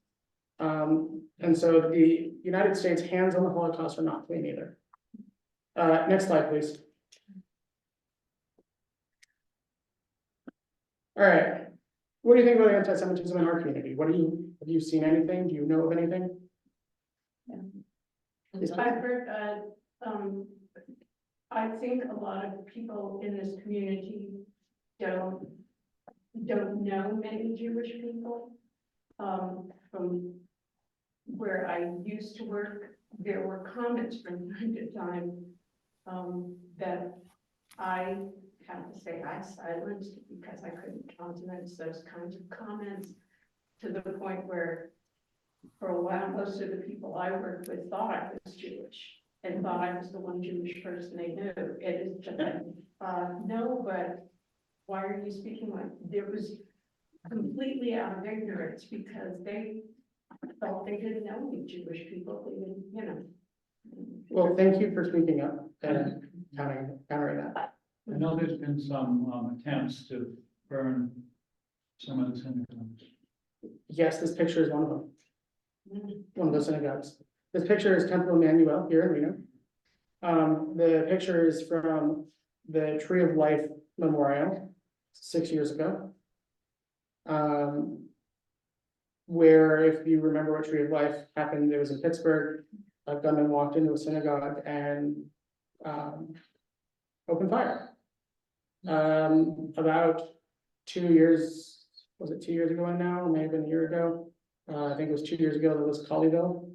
And so the United States hands on the Holocaust are not clean either. Next slide, please. All right. What do you think about anti-Semitism in our community? Have you seen anything? Do you know of anything? I've heard, I think a lot of people in this community don't know many Jewish people. From where I used to work, there were comments from time to time that I have to say I silenced because I couldn't countenance those kinds of comments, to the point where for a while most of the people I worked with thought I was Jewish and thought I was the one Jewish person they knew. It is just no, but why are you speaking like there was completely out of ignorance, because they thought they didn't know any Jewish people, they didn't, you know. Well, thank you for speaking up and countering that. I know there's been some attempts to burn some of the synagogues. Yes, this picture is one of them. One of those synagogues. This picture is Temple Emmanuel here in Reno. The picture is from the Tree of Life Memorial 6 years ago. Where, if you remember what Tree of Life happened, it was in Pittsburgh. A gunman walked into a synagogue and opened fire. About 2 years, was it 2 years ago now? It may have been a year ago. I think it was 2 years ago, that was Colleyville,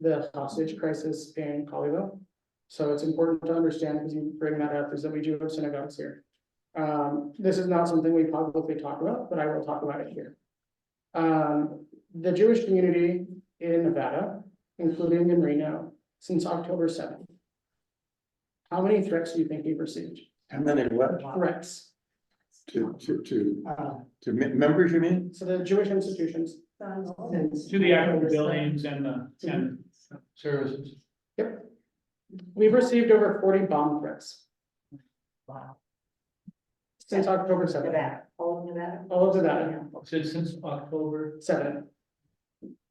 the hostage crisis in Colleyville. So it's important to understand, because you bring that up, is that we do have synagogues here. This is not something we publicly talk about, but I will talk about it here. The Jewish community in Nevada, including in Reno, since October 7th. How many threats do you think we've received? How many what? Threats. To members, you mean? So the Jewish institutions. To the actual buildings and the services. Yep. We've received over 40 bomb threats. Wow. Since October 7th. Nevada, all of Nevada. All of Nevada, Since October 7th.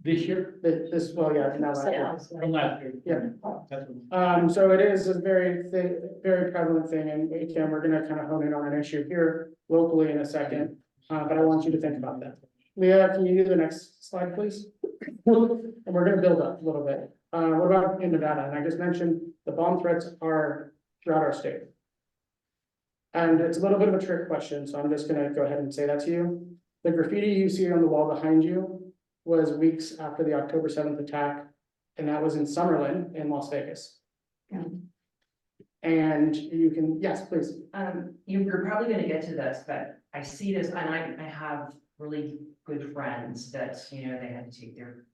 This year, This, well, yeah, now last year. from last year. Yeah. That's what- So it is a very prevalent thing, and again, we're gonna kind of hone in on an issue here locally in a second. But I want you to think about that. Leah, can you do the next slide, please? And we're gonna build up a little bit. What about in Nevada? And I just mentioned the bomb threats are throughout our state. And it's a little bit of a trick question, so I'm just gonna go ahead and say that to you. The graffiti you see on the wall behind you was weeks after the October 7th attack, and that was in Summerlin in Las Vegas. And you can, yes, please. You're probably gonna get to this, but I see this, and I have really good friends that, you know, they had to take their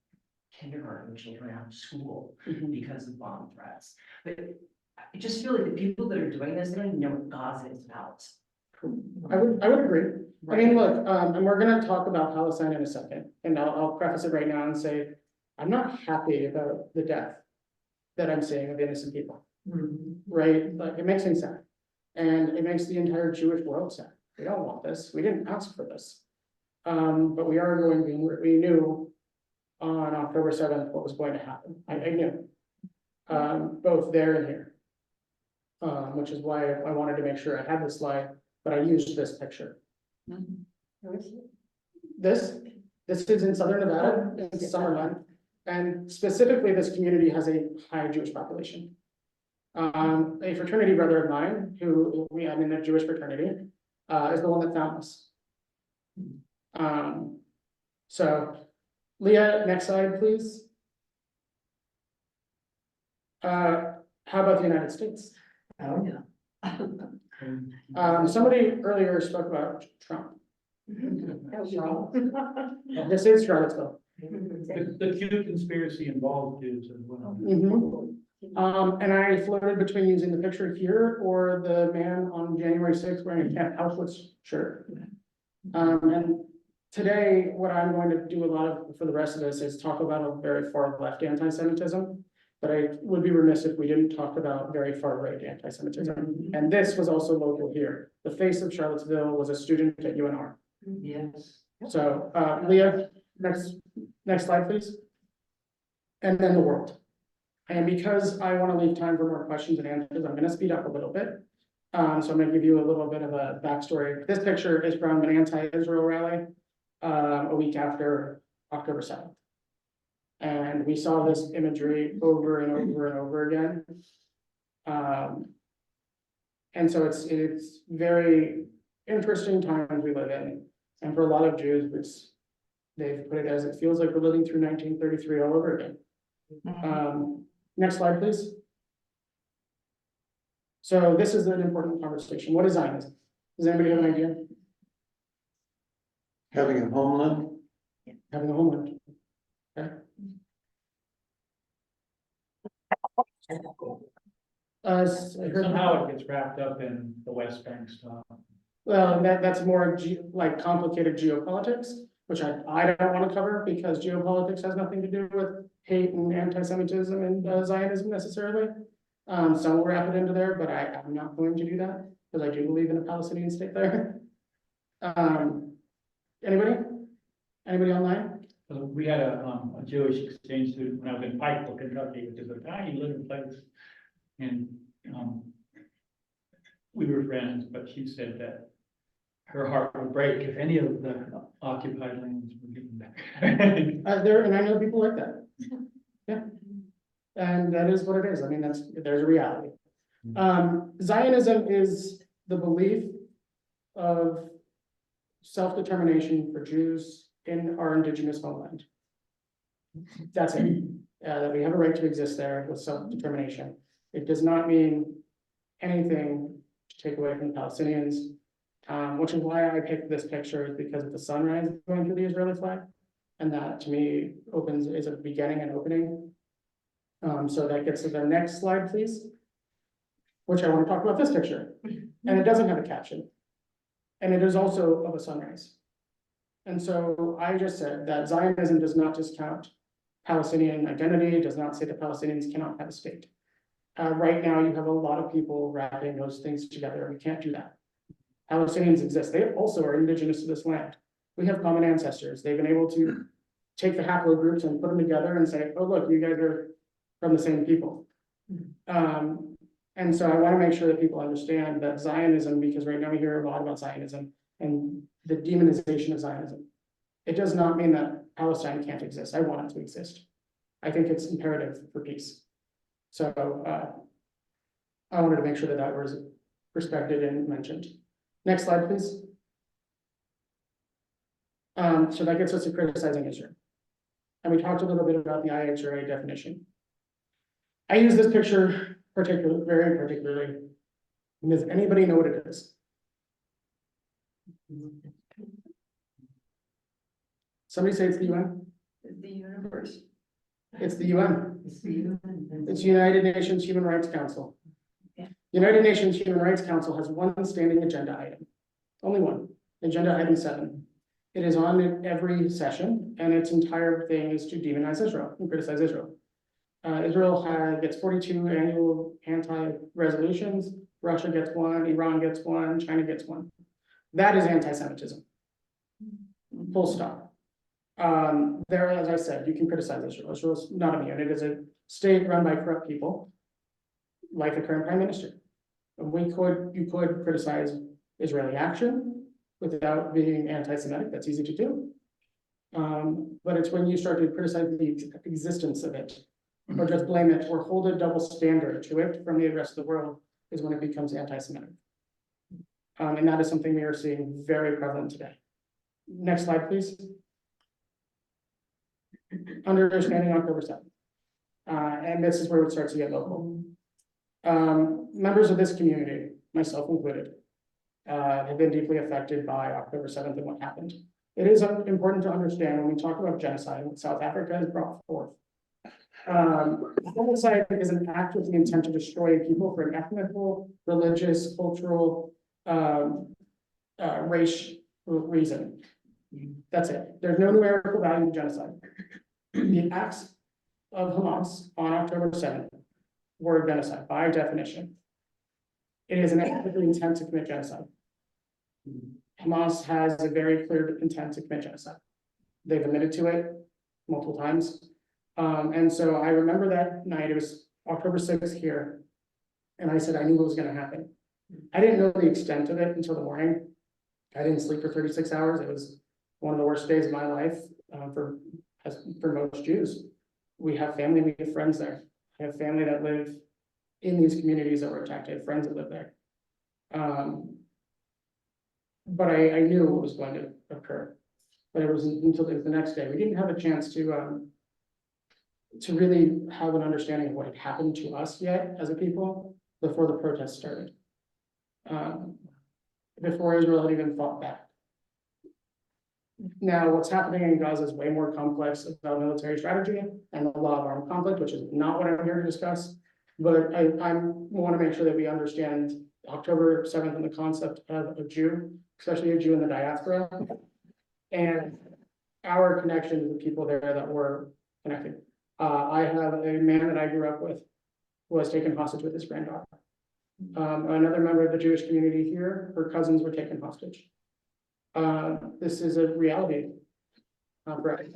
kindergarten children out of school because of bomb threats. But I just feel like the people that are doing this, they don't even know what Gaza is about. I would agree. I mean, look, and we're gonna talk about Palestine in a second, and I'll preface it right now and say, I'm not happy about the death that I'm seeing of innocent people, right? Like, it makes me sad. And it makes the entire Jewish world sad. We don't want this. We didn't ask for this. But we are going, we knew on October 7th what was going to happen. I knew, both there and here. Which is why I wanted to make sure I had this slide, but I used this picture. This is in Southern Nevada, in Summerlin, and specifically this community has a high Jewish population. A fraternity brother of mine, who I'm in a Jewish fraternity, is the one that found this. So Leah, next slide, please. How about the United States? Oh, yeah. Somebody earlier spoke about Trump. This is Charlottesville. The Q conspiracy involved Jews as well. And I floated between using the picture here or the man on January 6th wearing a Camp Auschwitz shirt. And today, what I'm going to do a lot of for the rest of this is talk about a very far left anti-Semitism. But I would be remiss if we didn't talk about very far right anti-Semitism. And this was also local here. The face of Charlottesville was a student at UNR. Yes. So, Leah, next slide, please. And then the world. And because I want to leave time for more questions and answers, I'm going to speed up a little bit. So I'm going to give you a little bit of a backstory. This picture is from an anti-Israel rally a week after October 7th. And we saw this imagery over and over and over again. And so it's very interesting times we live in. And for a lot of Jews, they've put it as it feels like we're living through 1933 all over again. Next slide, please. So this is an important conversation. What is Zionism? Does anybody have an idea? Having a homeland, Having a homeland. Okay. Somehow it gets wrapped up in the West Bank stuff. Well, that's more like complicated geopolitics, which I don't want to cover because geopolitics has nothing to do with hate and anti-Semitism and Zionism necessarily. Some will wrap it into there, but I'm not going to do that because I do believe in a Palestinian state there. Anybody online? We had a Jewish exchange student when I was in Pikeville, Kentucky, which is a tiny little place. And we were friends, but she said that her heart would break if any of the occupied lands were given back. And I know people like that. Yeah. And that is what it is. I mean, there's a reality. Zionism is the belief of self-determination for Jews in our indigenous homeland. That's it. That we have a right to exist there with self-determination. It does not mean anything to take away from the Palestinians, which is why I picked this picture, is because of the sunrise going through the Israeli flag. And that to me is a beginning and opening. So that gets to the next slide, please. Which I want to talk about this picture. And it doesn't have a caption. And it is also of a sunrise. And so I just said that Zionism does not discount Palestinian identity, does not say that Palestinians cannot have a state. Right now, you have a lot of people wrapping those things together. We can't do that. Palestinians exist. They also are indigenous to this land. We have common ancestors. They've been able to take the haplogroups and put them together and say, oh, look, you guys are from the same people. And so I want to make sure that people understand that Zionism, because right now we hear a lot about Zionism and the demonization of Zionism. It does not mean that Palestine can't exist. I want it to exist. I think it's imperative for peace. So I wanted to make sure that that was respected and mentioned. Next slide, please. So that gets us to criticizing Israel. And we talked a little bit about the IHRA definition. I use this picture very particularly. Does anybody know what it is? Somebody say it's the UN? It's the universe. It's the UN. It's the UN. It's United Nations Human Rights Council. Yeah. United Nations Human Rights Council has one standing agenda item. Only one, agenda item 7. It is on every session, and its entire thing is to demonize Israel and criticize Israel. Israel gets 42 annual anti-resolutions. Russia gets 1, Iran gets 1, China gets 1. That is anti-Semitism. Full stop. There, as I said, you can criticize Israel. Israel is not immune. It is a state run by corrupt people, like the current prime minister. You could criticize Israeli action without being anti-Semitic. That's easy to do. But it's when you start to criticize the existence of it, or just blame it, or hold a double standard to it from the rest of the world, is when it becomes anti-Semitic. And that is something we are seeing very prevalent today. Next slide, please. Understanding October 7th. And this is where it starts to get local. Members of this community, myself included, have been deeply affected by October 7th and what happened. It is important to understand when we talk about genocide, what South Africa has brought forth. Genocide is an act with the intent to destroy people for an ethnical, religious, cultural, race reason. That's it. There's no numerical value to genocide. The acts of Hamas on October 7th were genocide by definition. It is an act with the intent to commit genocide. Hamas has a very clear intent to commit genocide. They've admitted to it multiple times. And so I remember that night, it was October 6th here, and I said I knew what was going to happen. I didn't know the extent of it until the morning. I didn't sleep for 36 hours. It was one of the worst days of my life for most Jews. We have family, we have friends there. I have family that live in these communities that were attacked. I have friends that live there. But I knew what was going to occur. But it was until the next day. We didn't have a chance to really have an understanding of what had happened to us yet as a people before the protests started. Before Israel had even fought back. Now, what's happening in Gaza is way more complex about military strategy and the law of armed conflict, which is not what I'm here to discuss. But I want to make sure that we understand October 7th and the concept of a Jew, especially a Jew in the diaspora, and our connection to the people there that were connected. I have a man that I grew up with who was taken hostage with his granddaughter. Another member of the Jewish community here, her cousins were taken hostage. This is a reality, right?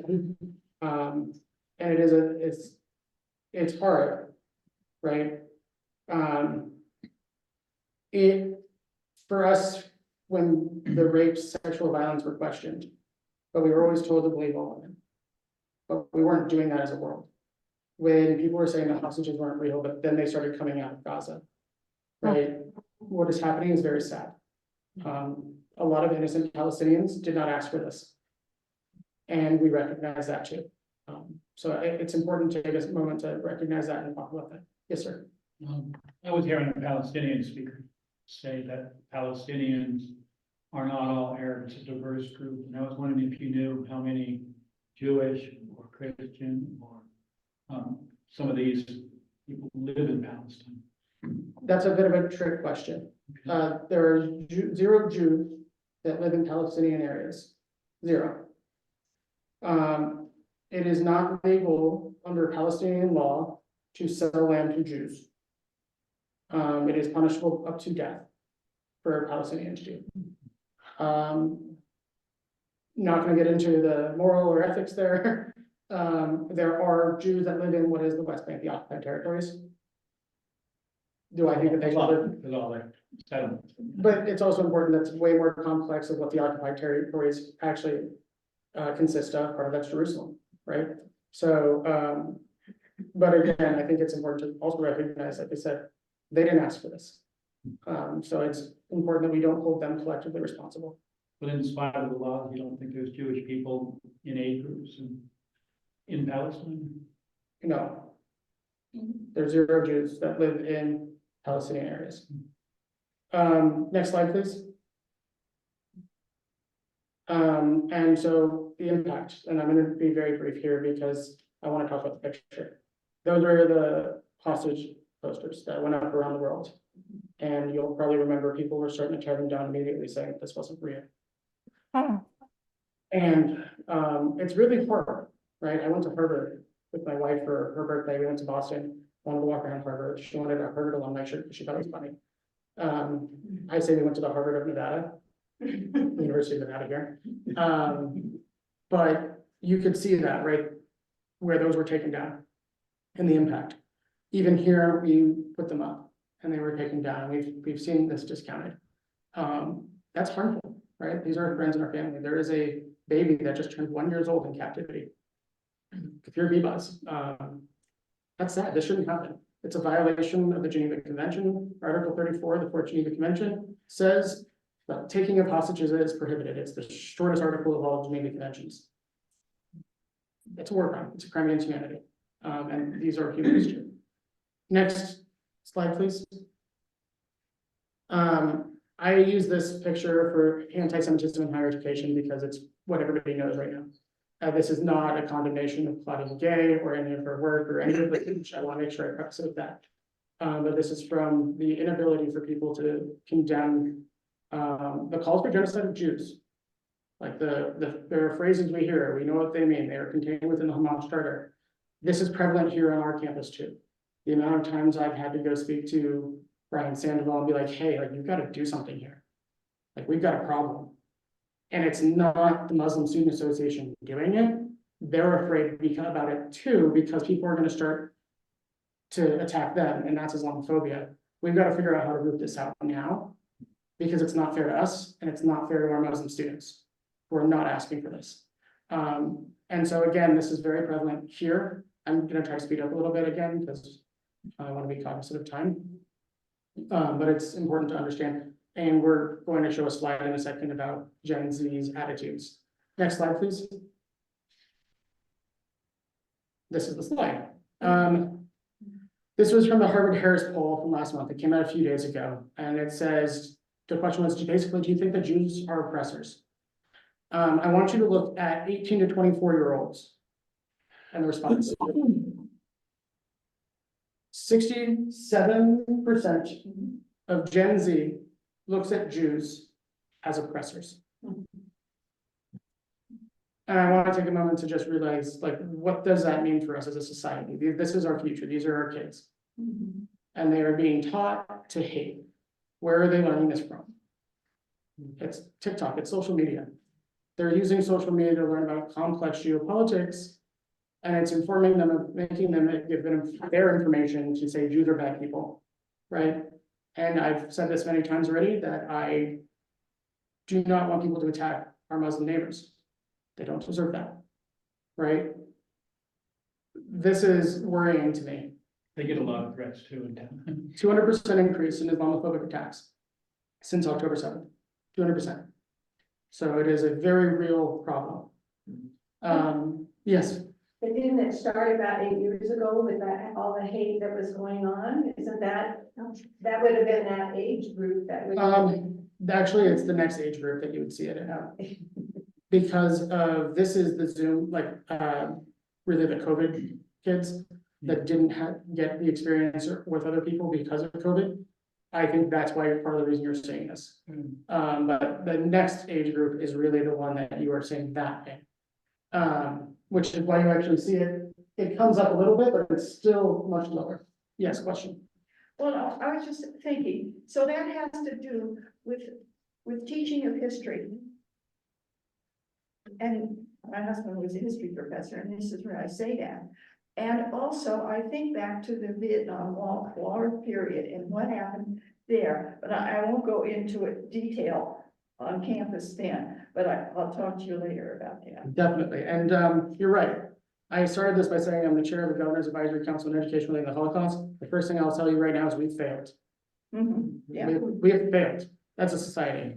And it is it's hard, right? For us, when the rapes, sexual violence were questioned, but we were always told to believe all of them. But we weren't doing that as a world. When people were saying the hostages weren't real, but then they started coming out of Gaza, right? What is happening is very sad. A lot of innocent Palestinians did not ask for this. And we recognize that too. So it's important to take a moment to recognize that and talk about that. Yes, sir. I was hearing a Palestinian speaker say that Palestinians are not all Arabs, it's a diverse group. And I was wondering if you knew how many Jewish or Christian or some of these people live in Palestine. That's a bit of a trick question. There are 0 Jews that live in Palestinian areas. 0. It is not legal under Palestinian law to sell land to Jews. It is punishable up to death for a Palestinian to do. not gonna get into the moral or ethics there. There are Jews that live in what is the West Bank, the occupied territories. Do I think that they should live? With all their settlements. But it's also important that's way more complex of what the occupied territories actually consist of. Part of that's Jerusalem, right? So, but again, I think it's important to also recognize, like I said, they didn't ask for this. So it's important that we don't hold them collectively responsible. But in spite of the laws, you don't think there's Jewish people in aid groups in Palestine? No. There's 0 Jews that live in Palestinian areas. Next slide, please. And so the impact, and I'm gonna be very brief here because I want to talk about the picture. Those are the hostage posters that went up around the world. And you'll probably remember people were starting to tear them down immediately, saying that this wasn't real. And it's really hard, right? I went to Harvard with my wife for her birthday. We went to Boston, wanted to walk around Harvard. She wanted a Harvard alumni shirt because she thought it was funny. I say we went to the Harvard of Nevada, University of Nevada here. But you could see that, right, where those were taken down and the impact. Even here, we put them up and they were taken down. We've seen this discounted. That's harmful, right? These are our friends and our family. There is a baby that just turned 1 year old in captivity. If you're B-Buzz, that's sad. This shouldn't happen. It's a violation of the Geneva Convention. Article 34 of the Fourth Geneva Convention says that taking of hostages is prohibited. It's the shortest article of all Geneva Conventions. It's a war crime. It's a crime against humanity. And these are humans too. Next slide, please. I use this picture for anti-Semitism in higher education because it's what everybody knows right now. This is not a condemnation of Claudia Gay or any of her work or any of the things. I want to make sure I preface with that. But this is from the inability for people to condemn the calls for genocide of Jews. Like there are phrases we hear, we know what they mean. They are contained within the Hamas Charter. This is prevalent here on our campus too. The amount of times I've had to go speak to Brian Sandoval and be like, hey, like you've got to do something here. Like we've got a problem. And it's not the Muslim Student Association doing it. They're afraid about it too, because people are going to start to attack them, and that's Islamophobia. We've got to figure out how to root this out now, because it's not fair to us, and it's not fair to our Muslim students who are not asking for this. And so again, this is very prevalent here. I'm going to try to speed up a little bit again, because I want to be cognizant of time. But it's important to understand. And we're going to show a slide in a second about Gen Z's attitudes. Next slide, please. This is the slide. This was from the Harvard Harris poll from last month. It came out a few days ago. And it says, the question was basically, do you think that Jews are oppressors? I want you to look at 18 to 24-year-olds and the response. 67% of Gen Z looks at Jews as oppressors. And I want to take a moment to just realize, like, what does that mean for us as a society? This is our future. These are our kids. And they are being taught to hate. Where are they learning this from? It's TikTok, it's social media. They're using social media to learn about complex geopolitics, and it's informing them, making them give them their information to say Jews are bad people, right? And I've said this many times already that I do not want people to attack our Muslim neighbors. They don't deserve that, right? This is worrying to me. They get a lot of threats too in town. 200% increase in Islamophobic attacks since October 7th, 200%. So it is a very real problem. Yes. But didn't it start about 8 years ago with that, all the hate that was going on? Isn't that would have been that age group that would. Actually, it's the next age group that you would see it in. Because this is the Zoom, like really the COVID kids that didn't get the experience with other people because of COVID. I think that's why part of the reason you're saying this. But the next age group is really the one that you are saying that in. Which is why you actually see it. It comes up a little bit, but it's still much lower. Yes, question. Well, I was just thinking, so that has to do with teaching of history. and my husband was a history professor, and this is where I say that. And also, I think back to the Vietnam War period and what happened there, but I won't go into it detail on campus then, but I'll talk to you later about that. Definitely, and you're right. I started this by saying I'm the chair of the Governor's Advisory Council on Education relating to the Holocaust. The first thing I'll tell you right now is we've failed. Yeah. We have failed. That's a society.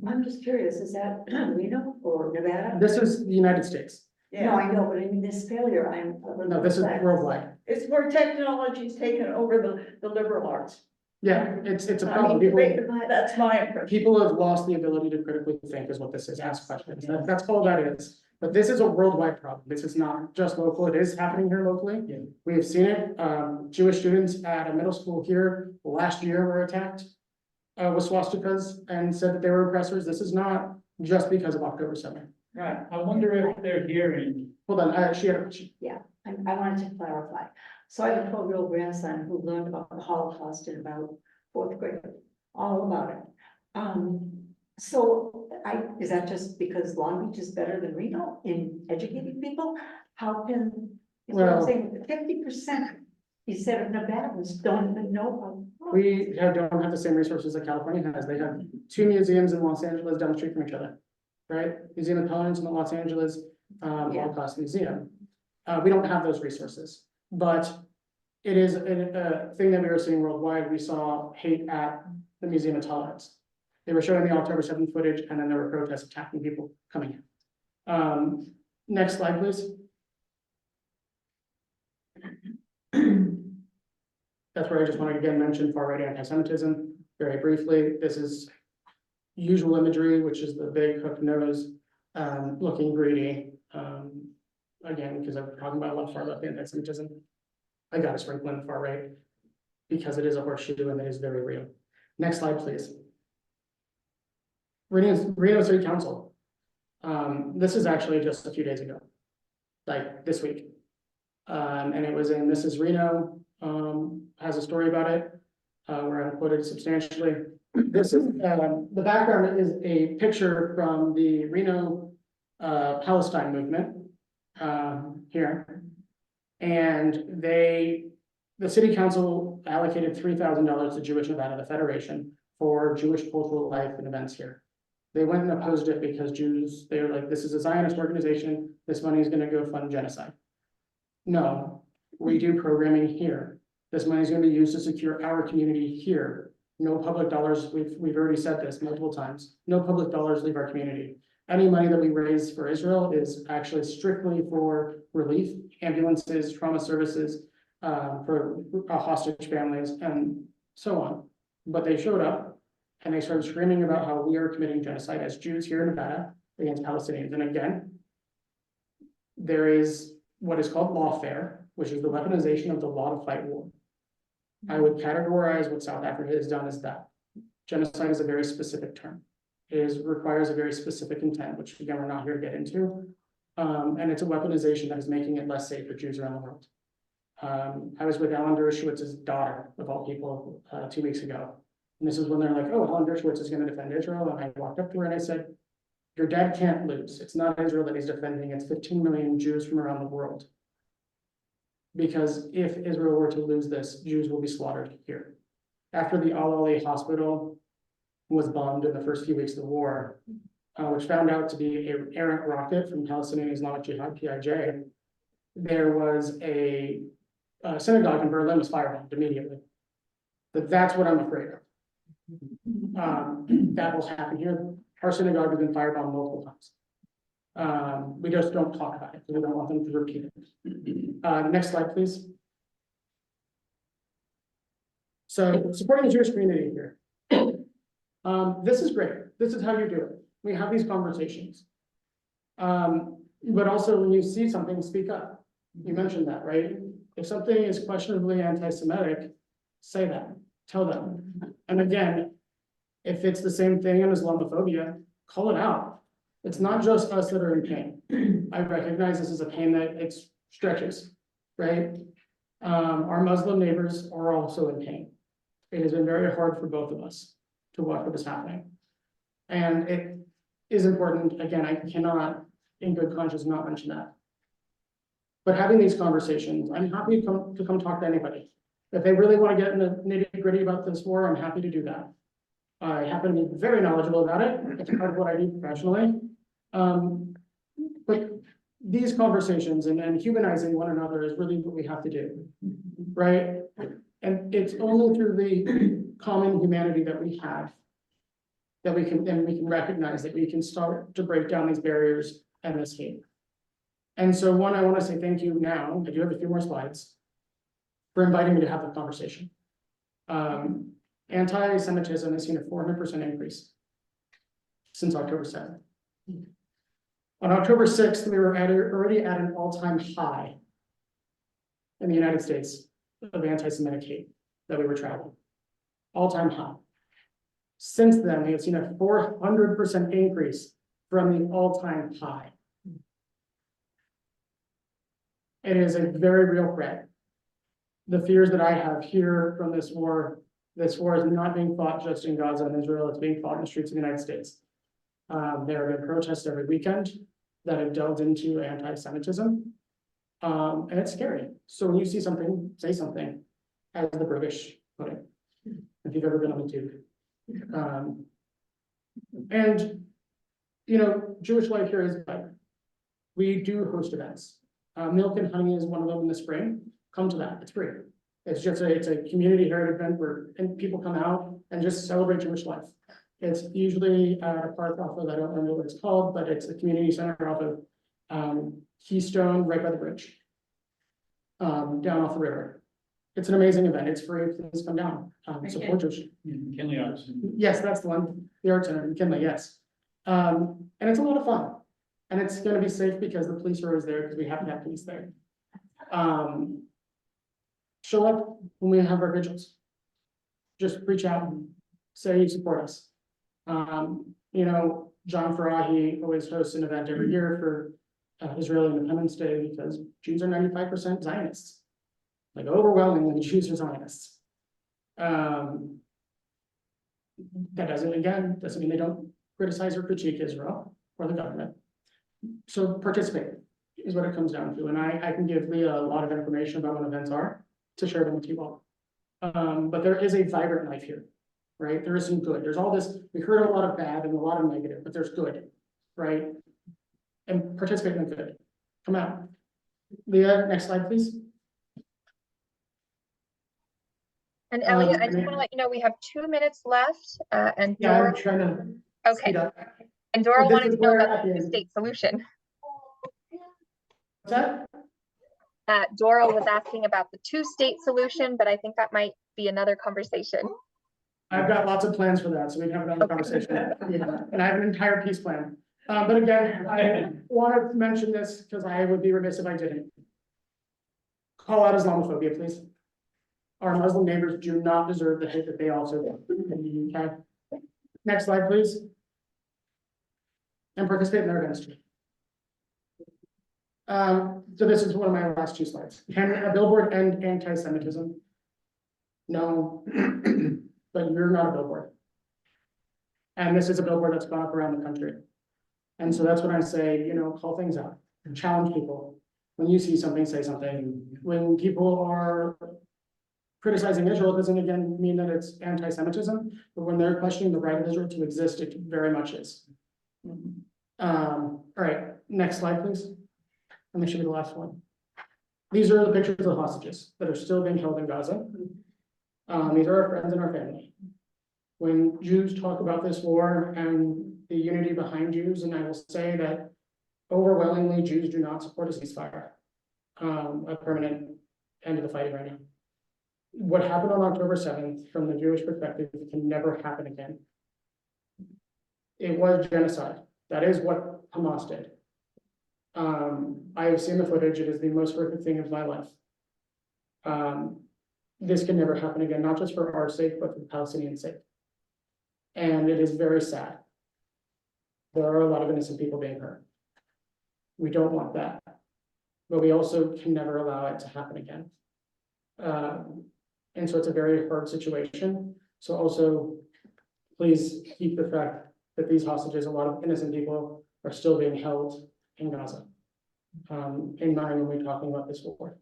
I'm just curious, is that Reno or Nevada? This is the United States. No, I know, but I mean, this failure, I'm. No, this is worldwide. It's where technology's taken over the liberal arts. Yeah, it's a I problem. mean, People, that's my impression. people have lost the ability to critically think is what this is, ask questions. That's all that is. But this is a worldwide problem. This is not just local. It is happening here locally. Yeah. We have seen it. Jewish students at a middle school here last year were attacked with swastikas and said that they were oppressors. This is not just because of October 7th. Right. I wonder if they're hearing, Hold on, I wanted to clarify. So I have a 12-year-old grandson who learned about the Holocaust in about 4th grade, all about it. So is that just because Long Beach is better than Reno in educating people? How can, is what I'm Well- saying, 50%, he said of Nevadans don't even know about. don't have the same resources that California has. They have 2 museums in Los Angeles down the street from each other. Right? Museum of Tolerance in the Los Angeles Holocaust Museum. We don't have those resources, but it is a thing that we were seeing worldwide. We saw hate at the Museum of Tolerance. They were showing the October 7th footage, and then there were protests attacking people coming in. Next slide, please. That's where I just want to again mention far-right anti-Semitism very briefly. This is usual imagery, which is the big hook nose, looking greedy. Again, because I'm talking about a lot far left anti-Semitism. I got to sprinkle in far right because it is a horseshoe and it is very real. Next slide, please. Reno City Council. This is actually just a few days ago, like this week. And it was in Mrs. Reno, has a story about it, where I'm quoted substantially. This is, the background is a picture from the Reno Palestine movement here. And the city council allocated $3,000 to Jewish Nevada, the Federation, for Jewish cultural life and events here. They went and opposed it because Jews, they were like, this is a Zionist organization, this money is gonna go fund genocide. No, we do programming here. This money is gonna be used to secure our community here. No public dollars, we've already said this multiple times, no public dollars leave our community. Any money that we raise for Israel is actually strictly for relief, ambulances, trauma services, for hostage families and so on. But they showed up and they started screaming about how we are committing genocide as Jews here in Nevada against Palestinians. And again, there is what is called lawfare, which is the weaponization of the law to fight war. I would categorize what South Africa has done as that. Genocide is a very specific term. It requires a very specific intent, which again, we're not here to get into. And it's a weaponization that is making it less safe for Jews around the world. I was with Alan Dershowitz's daughter, of all people, 2 weeks ago. And this is when they're like, oh, Alan Dershowitz is going to defend Israel. And I walked up to her and I said, your dad can't lose. It's not Israel that he's defending. It's 15 million Jews from around the world. Because if Israel were to lose this, Jews will be slaughtered here. After the Al-Ali hospital was bombed in the first few weeks of the war, which found out to be an errant rocket from Palestinian Islamic Jihad, PIJ, there was a synagogue in Berlin was firebombed immediately. But that's what I'm afraid of. That will happen here. Our synagogue has been firebombed multiple times. We just don't talk about it because we don't want them to repeat it. Next slide, please. So supporting the Jewish community here. This is great. This is how you do it. We have these conversations. But also when you see something, speak up. You mentioned that, right? If something is questionably anti-Semitic, say that, tell them. And again, if it's the same thing in Islamophobia, call it out. It's not just us that are in pain. I recognize this is a pain that it stretches, right? Our Muslim neighbors are also in pain. It has been very hard for both of us to watch what is happening. And it is important, again, I cannot in good conscience not mention that. But having these conversations, I'm happy to come talk to anybody. If they really want to get in the nitty gritty about this war, I'm happy to do that. I happen to be very knowledgeable about it. It's part of what I do professionally. But these conversations and humanizing one another is really what we have to do, right? And it's only through the common humanity that we have that we can recognize that we can start to break down these barriers and this hate. And so one, I want to say thank you now, I do have a few more slides, for inviting me to have the conversation. Anti-Semitism has seen a 400% increase since October 7th. On October 6th, we were already at an all-time high in the United States of anti-Semitic hate that we were traveling. All-time high. Since then, we have seen a 400% increase from the all-time high. It is a very real threat. The fears that I have here from this war is not being fought just in Gaza and Israel, it's being fought in the streets of the United States. There have been protests every weekend that have delved into anti-Semitism. And it's scary. So when you see something, say something, as the British put it, if you've ever been on the tube. And, you know, Jewish life here is better. We do host events. Milk and Honey is one of them in the spring. Come to that, it's free. It's a community heritage event where people come out and just celebrate Jewish life. It's usually at a park off of, I don't remember what it's called, but it's a community center off of Keystone, right by the bridge. Down off the river. It's an amazing event, it's free, please come down, support Jewish. McKinley Arts. Yes, that's the one, the Art Center, McKinley, yes. And it's a lot of fun. And it's gonna be safe because the police are always there, because we have to have police there. Show up when we have our vigils. Just reach out and say you support us. You know, John Farahi always hosts an event every year for Israeli Independence Day because Jews are 95% Zionists. Like overwhelmingly, Jews are Zionists. That doesn't mean they don't criticize or critique Israel or the government. So participate is what it comes down to. And I can give Leah a lot of information about what events are to share them with you all. But there is a vibrant life here, right? There is some good. There's all this, we heard a lot of bad and a lot of negative, but there's good, right? And participate in the good. Come out. Leah, next slide, please. And Elliot, I just want to let you know we have 2 minutes left, and Yeah, Dora, I'm trying to okay, speed up. and Dora This wanted is to know where about at the the end- two-state solution. What's that? Dora was asking about the two-state solution, but I think that might be another conversation. I've got lots of plans for that, so we can have another conversation. Yeah, and I have an entire peace plan. But again, I want to mention this because I would be remiss if I didn't. Call out Islamophobia, please. Our Muslim neighbors do not deserve the hate that they also do in the UK. Next slide, please. And participate in their events too. So this is one of my last 2 slides. Can a billboard end anti-Semitism? No, but you're not a billboard. And this is a billboard that's gone up around the country. And so that's when I say, you know, call things out, challenge people. When you see something, say something. When people are criticizing Israel, it doesn't again mean that it's anti-Semitism, but when they're questioning the right of Israel to exist, it very much is. All right, next slide, please. And this should be the last one. These are the pictures of the hostages that are still being held in Gaza. These are our friends and our family. When Jews talk about this war and the unity behind Jews, and I will say that overwhelmingly Jews do not support a ceasefire, a permanent end of the fighting right now. What happened on October 7th, from the Jewish perspective, can never happen again. It was genocide. That is what Hamas did. I have seen the footage. It is the most horrific thing of my life. This can never happen again, not just for our sake, but for the Palestinian sake. And it is very sad. There are a lot of innocent people being hurt. We don't want that, but we also can never allow it to happen again. And so it's a very hard situation. So also, please keep the fact that these hostages, a lot of innocent people, are still being held in Gaza. In mind when we're talking about this war.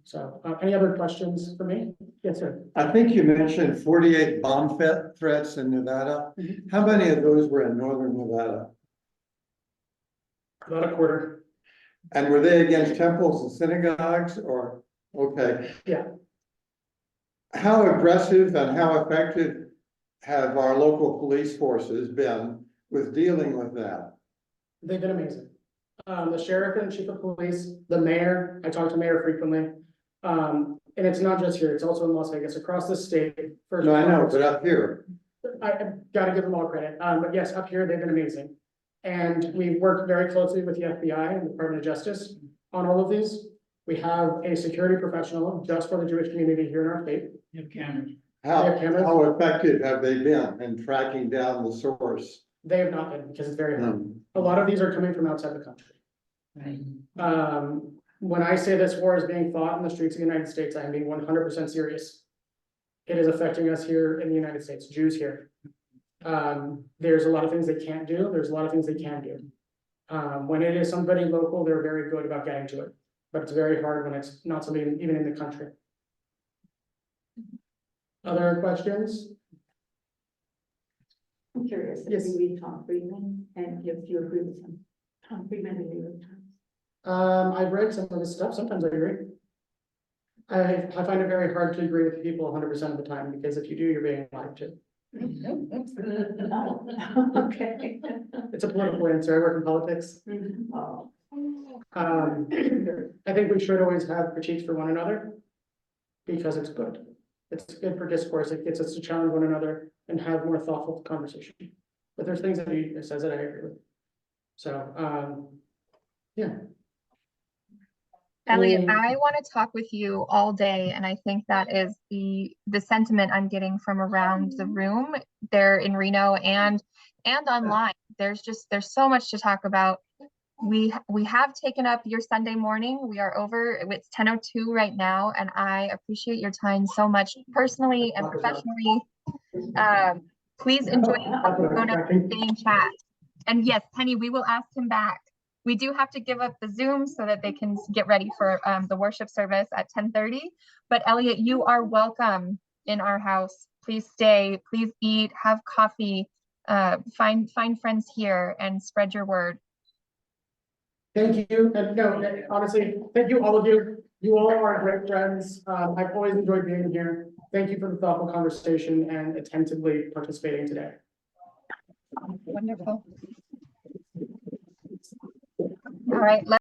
So, any other questions for me? Yes, sir. I think you mentioned 48 bomb threats in Nevada. Mhm. How many of those were in northern Nevada? About a quarter. And were they against temples and synagogues or, okay? Yeah. How aggressive and how effective have our local police forces been with dealing with that? They've been amazing. The sheriff and chief of police, the mayor, I talk to mayor frequently. And it's not just here, it's also in Las Vegas, across the state. No, I know, but up here, I gotta give them all credit, but yes, up here, they've been amazing. And we work very closely with the FBI and the Department of Justice on all of these. We have a security professional just for the Jewish community here in our state. You have cameras. how, Yeah, cameras. how effective have they been in tracking down the source? They have not been, because it's very hard. Hmm. A lot of these are coming from outside the country. When I say this war is being fought in the streets of the United States, I am being 100% serious. It is affecting us here in the United States, Jews here. There's a lot of things they can't do, there's a lot of things they can do. When it is somebody local, they're very good about getting to it, but it's very hard when it's not somebody even in the country. Other questions? I'm curious, if Yes. you read Tom Friedman and if you agree with him, Tom Friedman in the New York Times. I've read some of his stuff, sometimes I agree. I find it very hard to agree with people 100% of the time, because if you do, you're being lied to. Oh, okay. It's a political answer, I work in politics. Oh. I think we should always have critiques for one another, because it's good. It's good for discourse, it gets us to challenge one another and have more thoughtful conversation. But there's things that he says that I agree with. So, yeah. Elliot, Mm. I want to talk with you all day, and I think that is the sentiment I'm getting from around the room there in Reno and online. There's so much to talk about. We have taken up your Sunday morning. We are over. It's 10:02 right now, and I appreciate your time so much, personally and professionally. Please enjoy stay in chat. And yes, Penny, we will ask him back. We do have to give up the Zoom so that they can get ready for the worship service at 10:30. But Elliot, you are welcome in our house. Please stay, please eat, have coffee, find friends here and spread your word. Thank you, and no, honestly, thank you, all of you. You all are great friends. I've always enjoyed being here. Thank you for the thoughtful conversation and attentively participating today. Wonderful. All right.